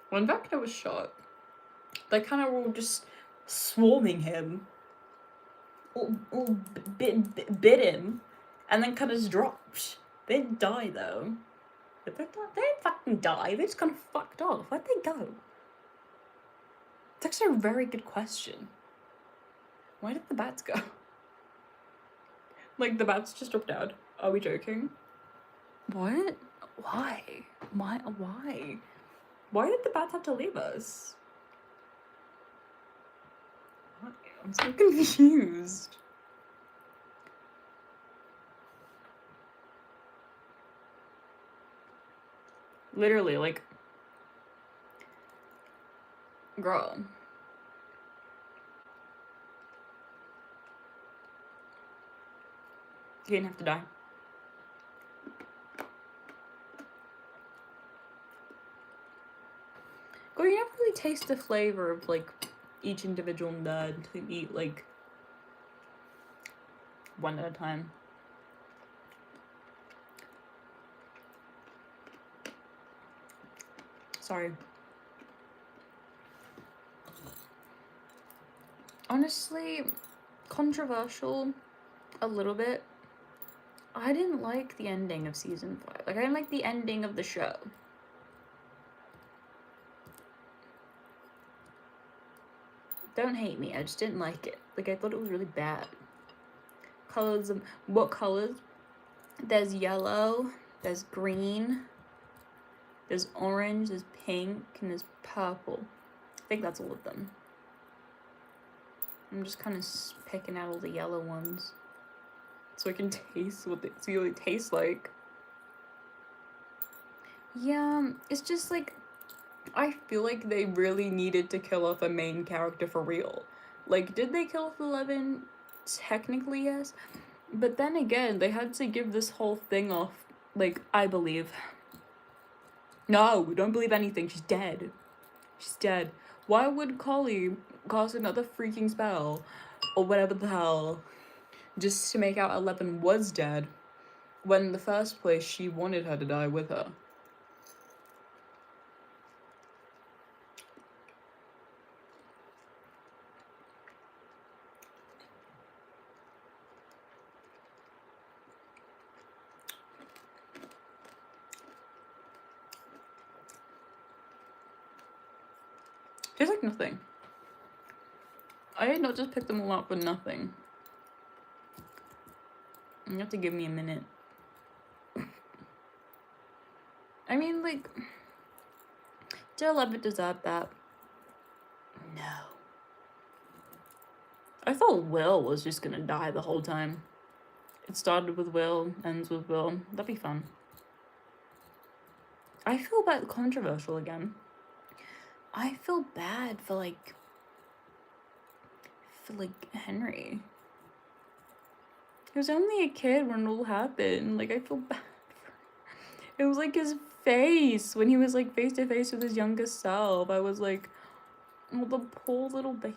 When Vecna was shot, they kind of were all just swarming him. All bit him, and then kind of just dropped. They didn't die, though. Did they die? They didn't fucking die. They just kind of fucked off. Where'd they go? It's actually a very good question. Why did the bats go? Like, the bats just dropped out. Are we joking? What? Why? Why? Why did the bats have to leave us? Why? I'm so confused. Literally, like, girl. You didn't have to die. Girl, you never really taste the flavor of, like, each individual nerd to eat, like, one at a time. Sorry. Honestly, controversial a little bit. I didn't like the ending of season 5. Like, I didn't like the ending of the show. Don't hate me, I just didn't like it. Like, I thought it was really bad. Colors, what colors? There's yellow, there's green, there's orange, there's pink, and there's purple. I think that's all of them. I'm just kind of picking out all the yellow ones, so I can taste what they taste like. Yeah, it's just like, I feel like they really needed to kill off a main character for real. Like, did they kill off 11? Technically, yes. But then again, they had to give this whole thing off Like, I believe. No, don't believe anything. She's dead. She's dead. Why would Kali cast another freaking spell, or whatever the hell, just to make out Eleven was dead, when in the first place she wanted her to die with her? Tastes like nothing. I did not just pick them all up for nothing. You have to give me a minute. I mean, like, did Eleven deserve that? No. I thought Will was just gonna die the whole time. It started with Will, ends with Will. That'd be fun. I feel bad, controversial again. I feel bad for Henry. He was only a kid when it all happened. Like, I feel bad for him. It was like his face when he was like face to face with his younger self. I was like, oh, the poor little baby.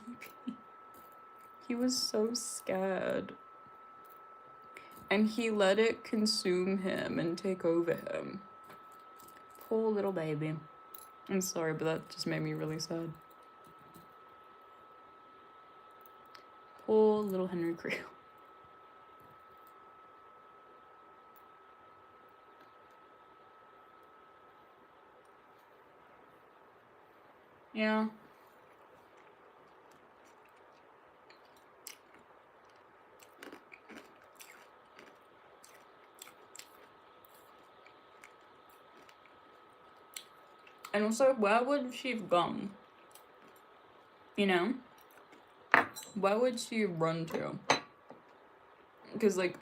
He was so scared. And he let it consume him and take over him. Poor little baby. I'm sorry, but that just made me really sad. Poor little Henry Creel. Yeah. And also, where would she have gone? You know? Where would she run to? Because, like,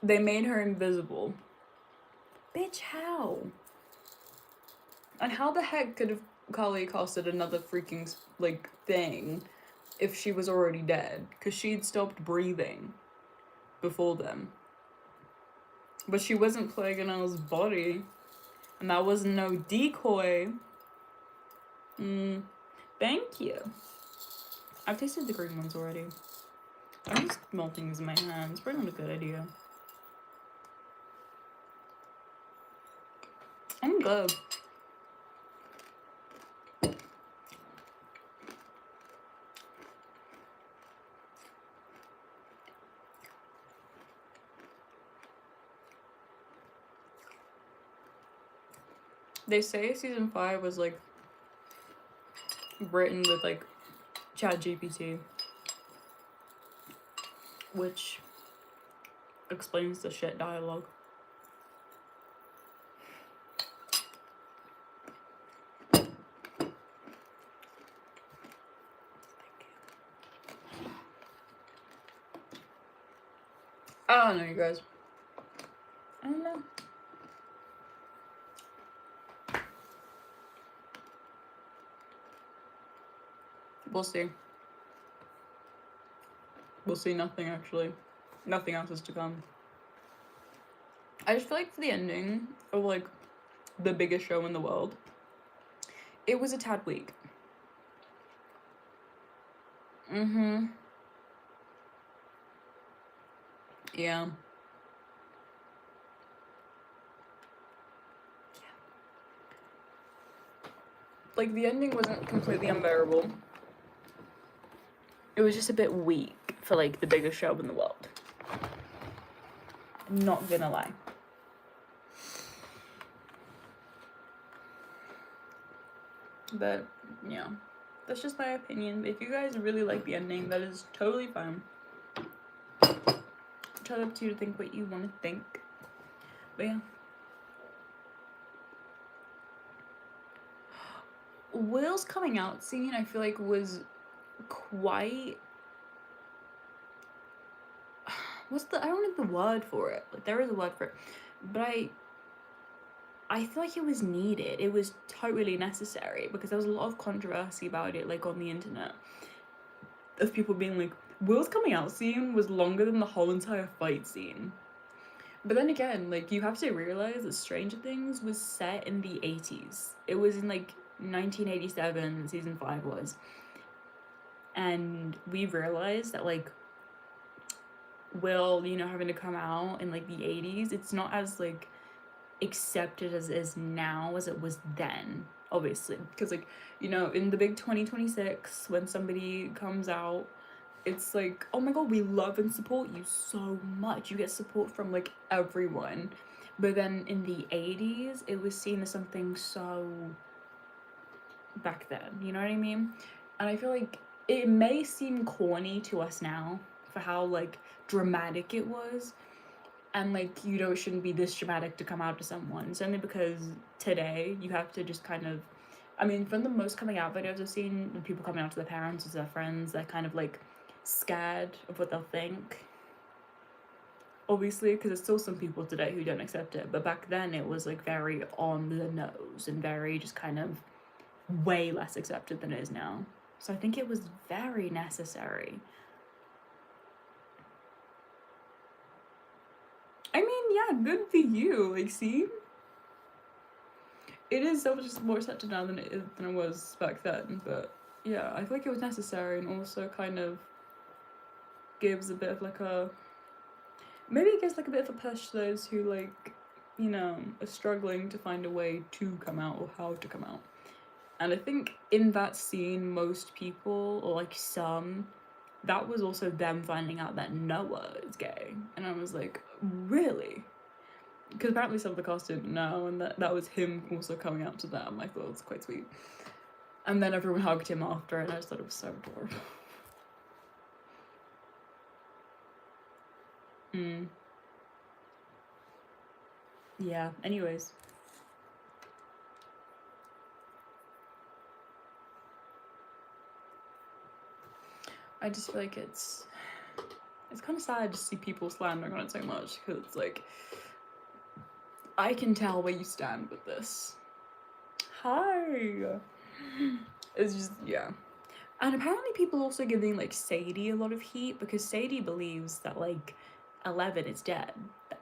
they made her invisible. Bitch, how? And how the heck could have Kali casted another freaking, like, thing if she was already dead? Because she'd stopped breathing before then. But she wasn't plaguing Elle's body. And that was no decoy. Thank you. I've tasted the green ones already. I'm just melting these in my hands. Probably not a good idea. I'm good. They say season 5 was like written with like ChatGPT, which explains the shit dialogue. I don't know, you guys. I don't know. We'll see. We'll see nothing, actually. Nothing else is to come. I just feel like for the ending of, like, the biggest show in the world, it was a tad weak. Yeah. Like, the ending wasn't completely unbearable. It was just a bit weak for, like, the biggest show in the world. I'm not gonna lie. But, yeah. That's just my opinion. If you guys really like the ending, that is totally fine. It's up to you to think what you want to think. But, yeah. Will's coming out scene, I feel like, was quite... I don't know the word for it. Like, there is a word for it. But I feel like it was needed. It was totally necessary because there was a lot of controversy about it, like, on the internet. Of people being like, Will's coming out scene was longer than the whole entire fight scene. But then again, like, you have to realize that Stranger Things was set in the 80s. It was in, like, 1987, season 5 was. And we realized that, like, Will, you know, having to come out in, like, the 80s, it's not as, like, accepted as it is now as it was then, obviously. Because, like, you know, in the big 2026, when somebody comes out, it's like, oh my god, we love and support you so much. You get support from, like, everyone. But then in the 80s, it was seen as something so back then, you know what I mean? And I feel like it may seem corny to us now for how, like, dramatic it was. And, like, you know, it shouldn't be this dramatic to come out to someone. It's only because today you have to just kind of, I mean, from the most coming out videos I've seen, people coming out to their parents or their friends, they're kind of, like, scared of what they'll think. Obviously, because there's still some people today who don't accept it. But back then it was, like, very on the nose and very just kind of way less accepted than it is now. So I think it was very necessary. I mean, yeah, good for you. Like, see? It is so much more accepted now than it was back then. But yeah, I feel like it was necessary, and also kind of gives a bit of like a, maybe it gives like a bit of a push to those who, like, you know, are struggling to find a way to come out or how to come out. And I think in that scene, most people, or like some, that was also them finding out that Noah is gay. And I was like, really? Because apparently some of the cast didn't know, and that was him also coming out to them. I thought it was quite sweet. And then everyone hugged him after, and I just thought it was so adorable. Yeah, anyways. I just feel like it's kind of sad to see people slandering on it so much, because it's like, I can tell where you stand with this. Hi! It's just, yeah. And apparently people also giving, like, Sadie a lot of heat, because Sadie believes that, like, 11 is dead.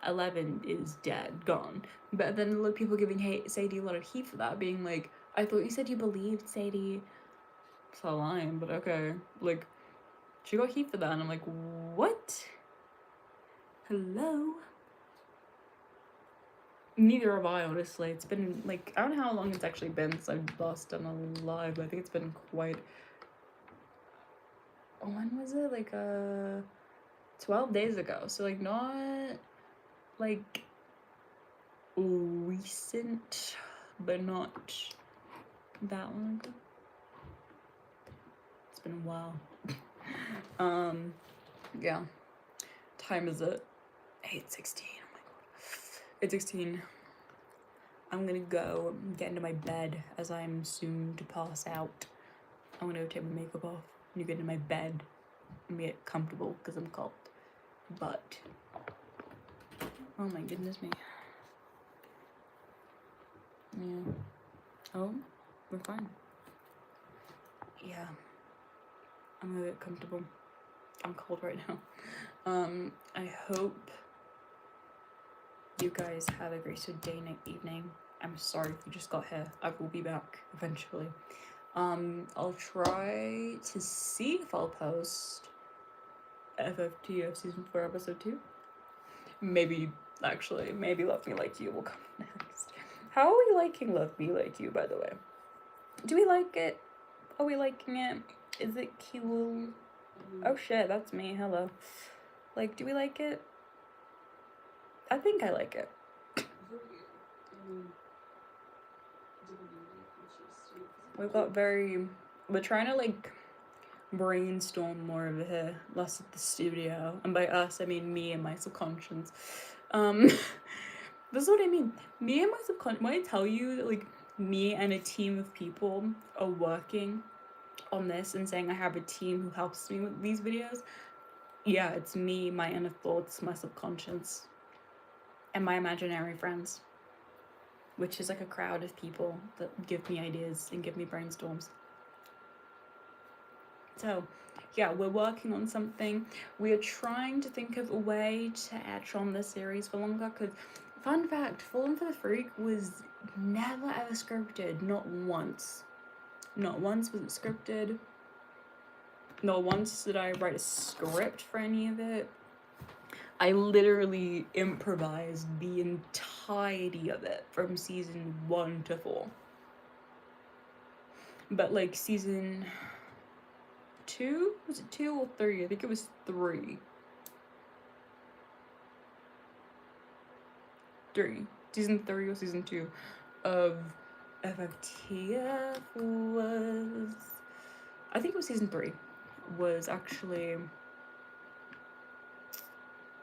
11 is dead, gone. But then a lot of people giving Sadie a lot of heat for that, being like, I thought you said you believed Sadie. It's not lying, but okay. Like, she got heat for that, and I'm like, what? Hello? Neither have I, honestly. It's been, like, I don't know how long it's actually been since I've last done a live, but I think it's been quite... When was it? Like, 12 days ago. So, like, not, like, recent, but not that long ago. It's been a while. Yeah. Time is it? 8:16. Oh my god. 8:16. I'm gonna go get into my bed as I'm soon to pass out. I'm gonna go take my makeup off and get into my bed and get comfortable because I'm cold. But oh my goodness me. Yeah. Oh, we're fine. Yeah. I'm gonna get comfortable. I'm cold right now. I hope you guys have a great day, night, evening. I'm sorry if you just got here. I will be back eventually. I'll try to see if I'll post FFTF season 4 episode 2. Maybe Love Me Like You will come next. How are we liking Love Me Like You, by the way? Do we like it? Are we liking it? Is it cute? Oh shit, that's me. Hello. Like, do we like it? I think I like it. We're trying to, like, brainstorm more over here, less at the studio. And by us, I mean me and my subconscious. This is what I mean. Me and my subconscious, when I tell you that, like, me and a team of people are working on this and saying I have a team who helps me with these videos, yeah, it's me, my inner thoughts, my subconscious, and my imaginary friends, which is like a crowd of people that give me ideas and give me brainstorms. So, yeah, we're working on something. We are trying to think of a way to etch on the series for longer, because, fun fact, Fallen for the Freak was never ever scripted. Not once. Not once was it scripted. Not once did I write a script for any of it. I literally improvised the entirety of it from season 1 to 4. But like season 2? Was it 2 or 3? I think it was 3. 3. Season 3 or season 2 of FFTF was... I think it was season 3. Was actually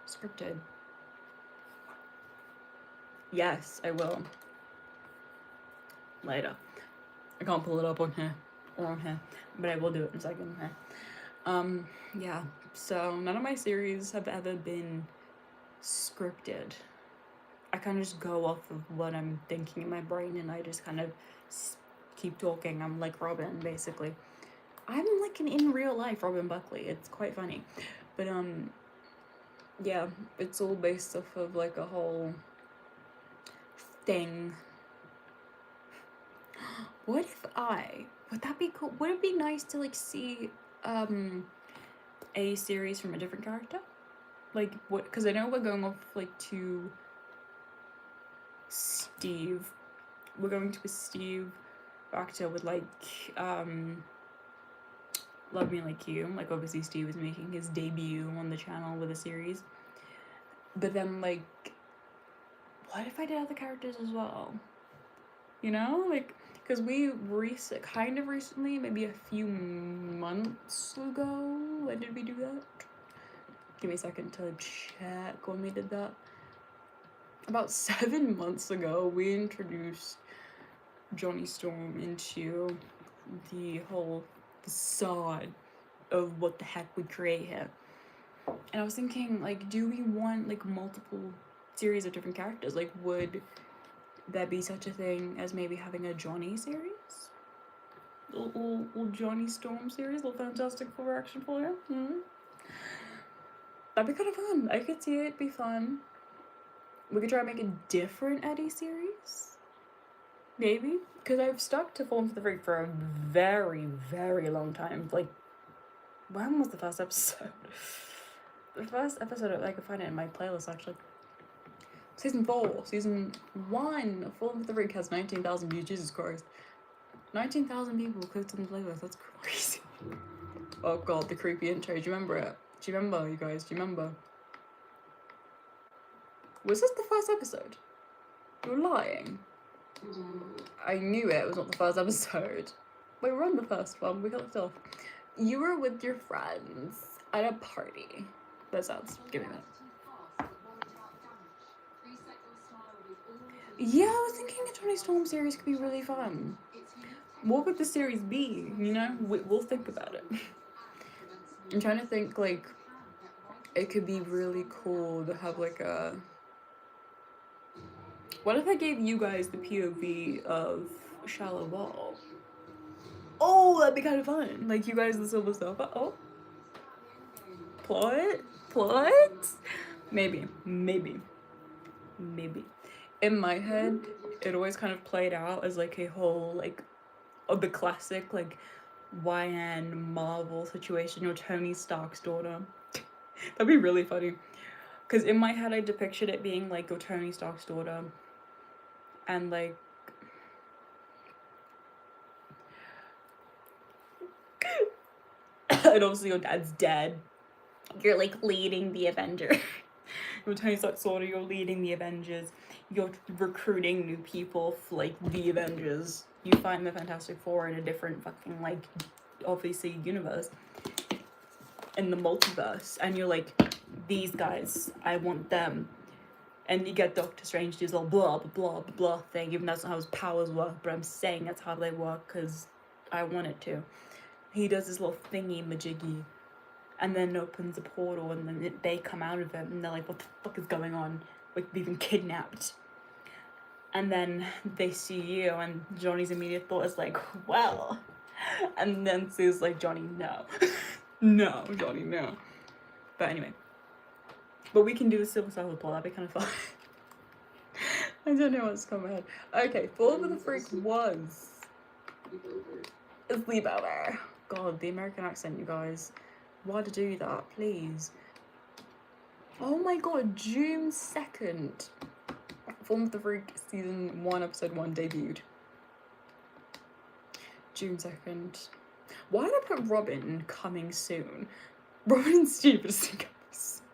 scripted. Yes, I will. Later. I can't pull it up on here or on here, but I will do it in a second. Okay. Yeah. So none of my series have ever been scripted. I kind of just go off of what I'm thinking in my brain, and I just kind of keep talking. I'm like Robin, basically. I'm like an in real life Robin Buckley. It's quite funny, but yeah, it's all based off of like a whole thing. What if would that be cool? Would it be nice to like see a series from a different character? Like what? Because I know we're going off like to Steve. We're going to a Steve actor with like Love Me Like You. Like obviously Steve is making his debut on the channel with a series. But then like, what if I did other characters as well? You know, like, because we kind of recently, maybe a few months ago, when did we do that? Give me a second to check when we did that. About 7 months ago, we introduced Johnny Storm into the whole facade of what the heck we create here. And I was thinking, like, do we want like multiple series of different characters? Like, would there be such a thing as maybe having a Johnny series? Little Johnny Storm series, little Fantastic Four action for you? That'd be kind of fun. I could see it be fun. We could try and make a different Eddie series. Maybe. Because I've stuck to Fallen for the Freak for a very, very long time. Like, when was the first episode? The first episode, I could find it in my playlist actually. Season 4, season 1 of Fallen for the Freak has 19,000 views. Jesus Christ. 19,000 people clicked on the playlist. That's crazy. Oh god, the creepy intro. Do you remember it? Do you remember, you guys? Do you remember? Was this the first episode? You're lying. I knew it was not the first episode. Wait, we're on the first one. We got it off. You were with your friends at a party. That sounds. Give me that. Yeah, I was thinking a Johnny Storm series could be really fun. What would the series be? You know, we'll think about it. I'm trying to think, like, it could be really cool to have, like, a... What if I gave you guys the POV of Shallow Ball? Oh, that'd be kind of fun. Like, you guys the Silver Surfer. Oh. Plot? Maybe. In my head, it always kind of played out as, like, a whole, like, of the classic, like, YN Marvel situation, or Tony Stark's daughter. That'd be really funny. Because in my head, I depicted it being, like, your Tony Stark's daughter. And, like... and obviously your dad's dead. You're, like, leading the Avengers. Your Tony Stark's daughter, you're leading the Avengers. You're recruiting new people for, like, the Avengers. You find the Fantastic Four in a different fucking, like, obviously, universe. In the multiverse. And you're like, these guys, I want them. And you get Doctor Strange does all blah, blah, blah, blah thing, even though that's not how his powers work, but I'm saying that's how they work because I want it to. He does this little thingy majiggy, and then opens a portal, and then they come out of it, and they're like, what the fuck is going on? Like, we've been kidnapped. And then they see you, and Johnny's immediate thought is like, well, And then Sue's like, Johnny, no. No, Johnny, no. But anyway. But we can do the Silver Circle plot, that'd be kind of fun. I don't know what's coming ahead. Okay, Fall of the Freak was a sleepover. God, the American accent, you guys. Why to do that, please? Oh my god, June 2nd. Fall of the Freak season 1, episode 1 debuted. June 2nd. Why did I put Robin coming soon? Robin and Steve are still coming soon.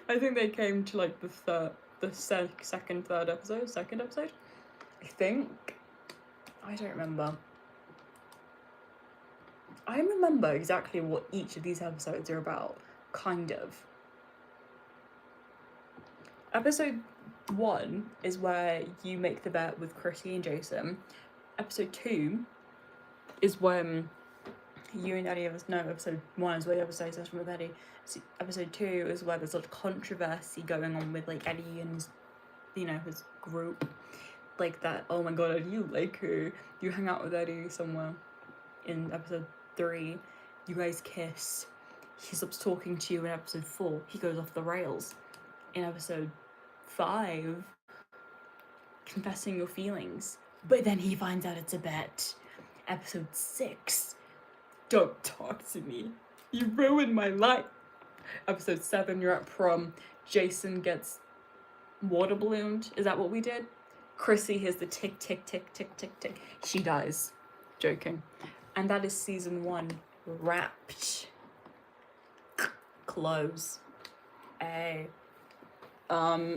I think they came to like the second episode. I think. I don't remember. I remember exactly what each of these episodes are about, kind of. Episode 1 is where you make the bet with Chrissy and Jason. Episode 2 is when you and Eddie episode 1 is where you have a session with Eddie. Episode 2 is where there's a lot of controversy going on with like Eddie and his group. Like that, oh my god, Eddie, you like her. You hang out with Eddie somewhere. In episode 3, you guys kiss. He stops talking to you in episode 4. He goes off the rails. In episode 5, confessing your feelings. But then he finds out it's a bet. Episode 6, don't talk to me. You ruined my life. Episode 7, you're at prom. Jason gets water ballooned. Is that what we did? Chrissy hears the tick, tick, tick, tick, tick, tick. She dies. Joking. And that is season 1 wrapped. Close. A.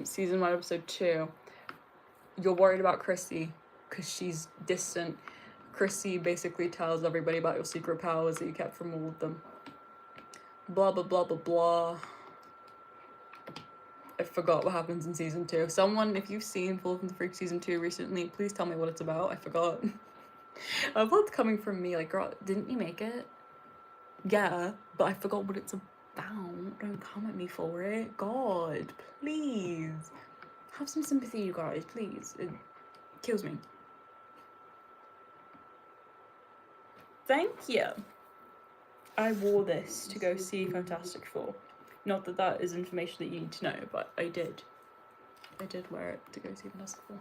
Season 1, episode 2. You're worried about Chrissy because she's distant. Chrissy basically tells everybody about your secret powers that you kept from all of them. Blah, blah, blah, blah, blah. I forgot what happens in season 2. Someone, if you've seen Fall from the Freak season 2 recently, please tell me what it's about. I forgot. I thought it's coming from me. Like, girl, didn't you make it? Yeah, but I forgot what it's about. Don't come at me for it. God, please. Have some sympathy, you guys, please. It kills me. Thank you. I wore this to go see Fantastic Four. Not that that is information that you need to know, but I did. I did wear it to go see Fantastic Four.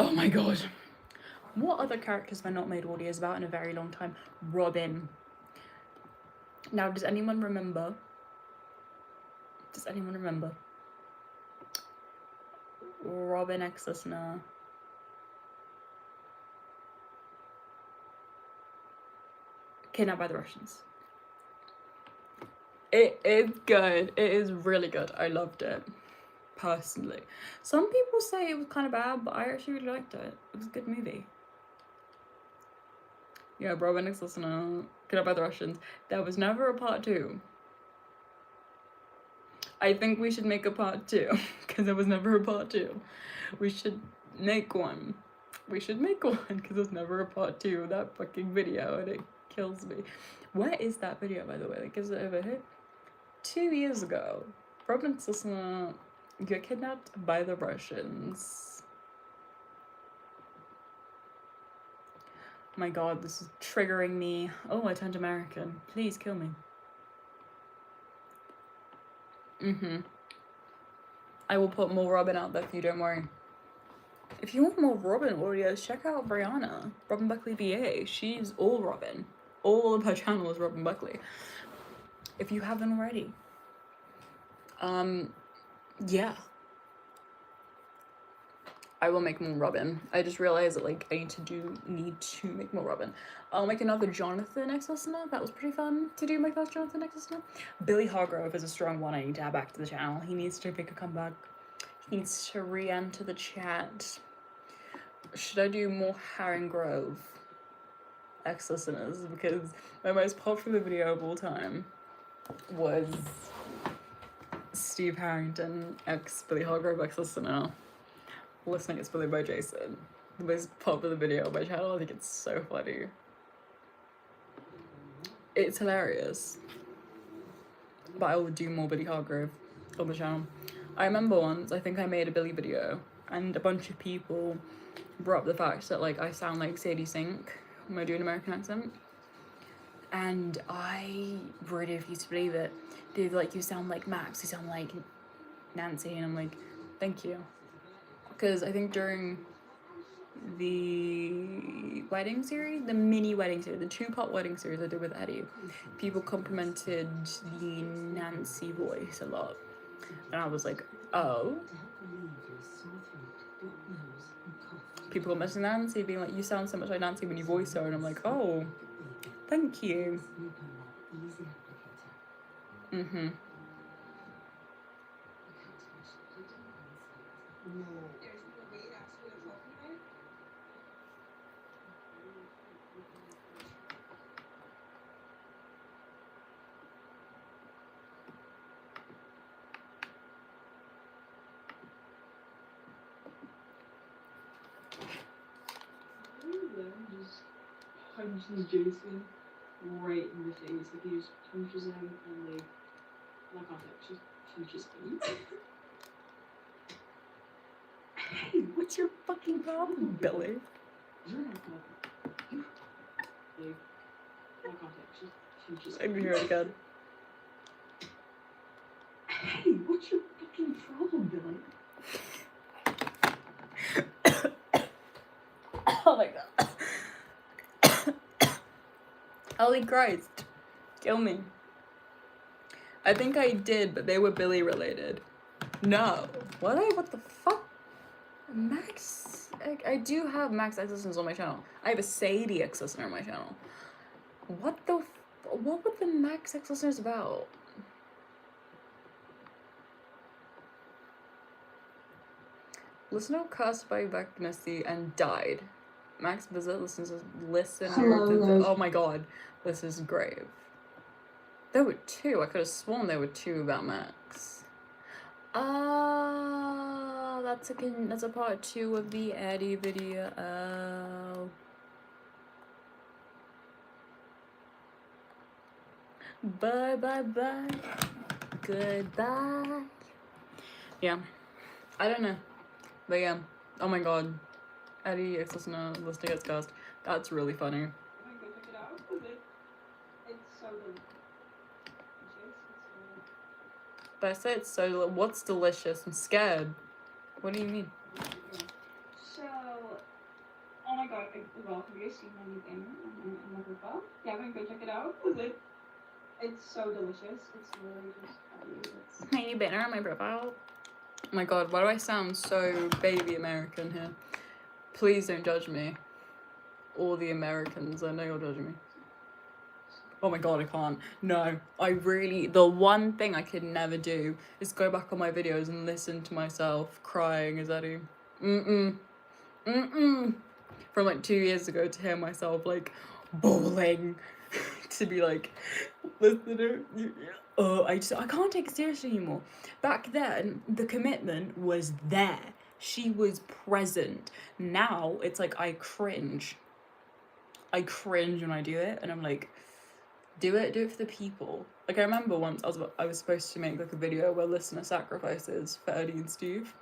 Oh my god. What other characters have I not made audios about in a very long time? Robin. Now, does anyone remember? Robin ex-listener. Kidnapped by the Russians. It is good. It is really good. I loved it. Personally. Some people say it was kind of bad, but I actually really liked it. It was a good movie. Yeah, Robin ex-listener. Kidnapped by the Russians. There was never a part 2. I think we should make a part 2. Because there was never a part 2. We should make one. Because there's never a part 2 of that fucking video and it kills me. Where is that video, by the way? Like, is it over here? 2 years ago, Robin ex-listener got kidnapped by the Russians. My god, this is triggering me. Oh, I turned American. Please kill me. I will put more Robin out there for you, don't worry. If you want more Robin audios, check out Brianna. Robin Buckley VA. She's all Robin. All of her channel is Robin Buckley. If you haven't already. Yeah. I will make more Robin. I just realized that, like, I need to make more Robin. I'll make another Jonathan ex-listener. That was pretty fun to do my first Jonathan ex-listener. Billy Hargrove is a strong one. I need to add back to the channel. He needs to make a comeback. He needs to re-enter the chat. Should I do more Harren Grove ex-listeners? Because my most popular video of all time was Steve Harrington ex-Billy Hargrove ex-listener. Listening It's Bullied by Jason. The most popular video on my channel. I think it's so funny. It's hilarious. But I will do more Billy Hargrove on the channel. I remember once, I think I made a Billy video and a bunch of people brought up the fact that, like, I sound like Sadie Sink when I do an American accent. And I really refuse to believe it. They're like, you sound like Max, you sound like Nancy, and I'm like, thank you. Because I think during the wedding series, the mini wedding series, the 2-part wedding series I did with Eddie, people complimented the Nancy voice a lot. And I was like, oh. People got messaging Nancy being like, you sound so much like Nancy when you voice her, and I'm like, oh, thank you. Mm-hmm. Just punches Jason right in the face. Like he just punches him and like not contact, just punches him. Hey, what's your fucking problem, Billy? You're not contact. Like not contact, just punches I'm him. here again. Hey, what's your fucking problem, Billy? Oh my god. Holy Christ. Kill me. I think I did, but they were Billy related. No. Were they? What the fuck? Max? I do have Max ex-listeners on my channel. I have a Sadie ex-listener on my channel. What were the Max ex-listeners about? Listener cursed by Vagnessy and died. Max visit listener Hello, oh my god, this is grave. There were 2. I could have sworn there were 2 about Max. Oh, that's a part 2 of the Eddie video. Oh. Bye bye bye. Goodbye. Yeah. I don't know. But yeah. Oh my god. Eddie ex-listener listening gets cursed. That's really funny. I'm gonna go check it out. It's so delicious. But I say it's so. What's delicious? I'm scared. What do you mean? So, oh my god, well, have you guys seen my new banner on my profile? Yeah, I'm gonna go check it out. It's so delicious. It's really just My new banner on my profile. Oh my god, why do I sound so baby American here? Please don't judge me. All the Americans, I know you're judging me. Oh my god, I can't. No, the one thing I could never do is go back on my videos and listen to myself crying as Eddie. From like 2 years ago to hear myself like bawling to be like, listener, I can't take it seriously anymore. Back then, the commitment was there. She was present. Now, it's like I cringe. I cringe when I do it, and I'm like, do it for the people. Like, I remember once I was supposed to make like a video where listener sacrifices for Eddie and Steve,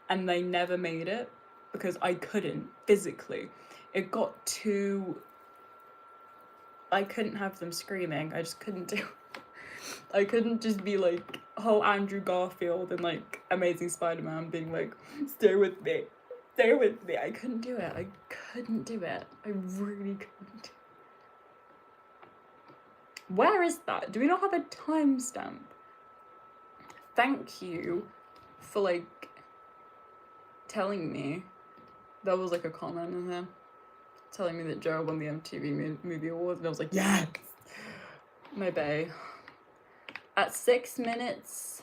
and they never made it because I couldn't physically. It got too. I couldn't have them screaming. I just couldn't do. I couldn't just be like Andrew Garfield and like Amazing Spider-Man being like, stay with me. I couldn't do it. I really couldn't. Where is that? Do we not have a timestamp? Thank you for like telling me. There was like a comment in there telling me that Joe won the MTV Movie Awards, and I was like, yes! My bae. At 6 minutes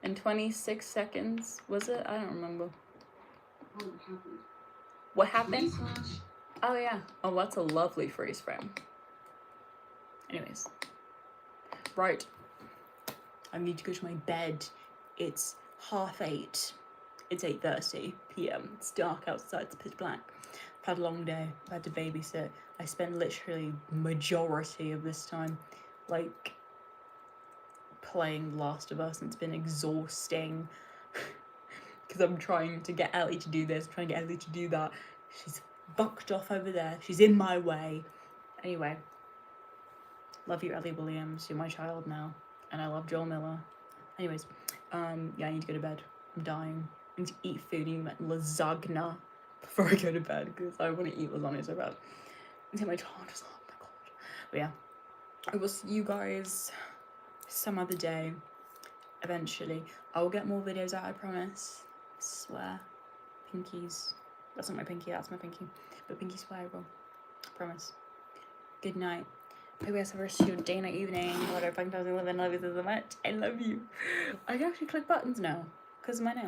and 26 seconds, was it? I don't remember. What happened? Oh yeah. Oh, that's a lovely freeze frame. Anyways. Right. I need to go to my bed. It's 8:30. It's 8:30 p.m. It's dark outside, it's pitch black. I've had a long day. I've had to babysit. I spend literally majority of this time like playing Last of Us, and it's been exhausting because I'm trying to get Ellie to do this, I'm trying to get Ellie to do that. She's bucked off over there. She's in my way. Anyway, love you, Ellie Williams. You're my child now. And I love Joel Miller. Anyways, yeah, I need to go to bed. I'm dying. I need to eat food. I need to make lasagna before I go to bed because I want to eat lasagna so bad. Until my child is oh my god. But yeah, I will see you guys some other day. Eventually, I will get more videos out. I promise. I swear. Pinkies. That's not my pinky. That's my pinky. But pinky swear I will. I promise. Good night. Hope you guys have a rest of your day, night, evening. Whatever. I love you so much. I love you. I can actually click buttons now because of my nail.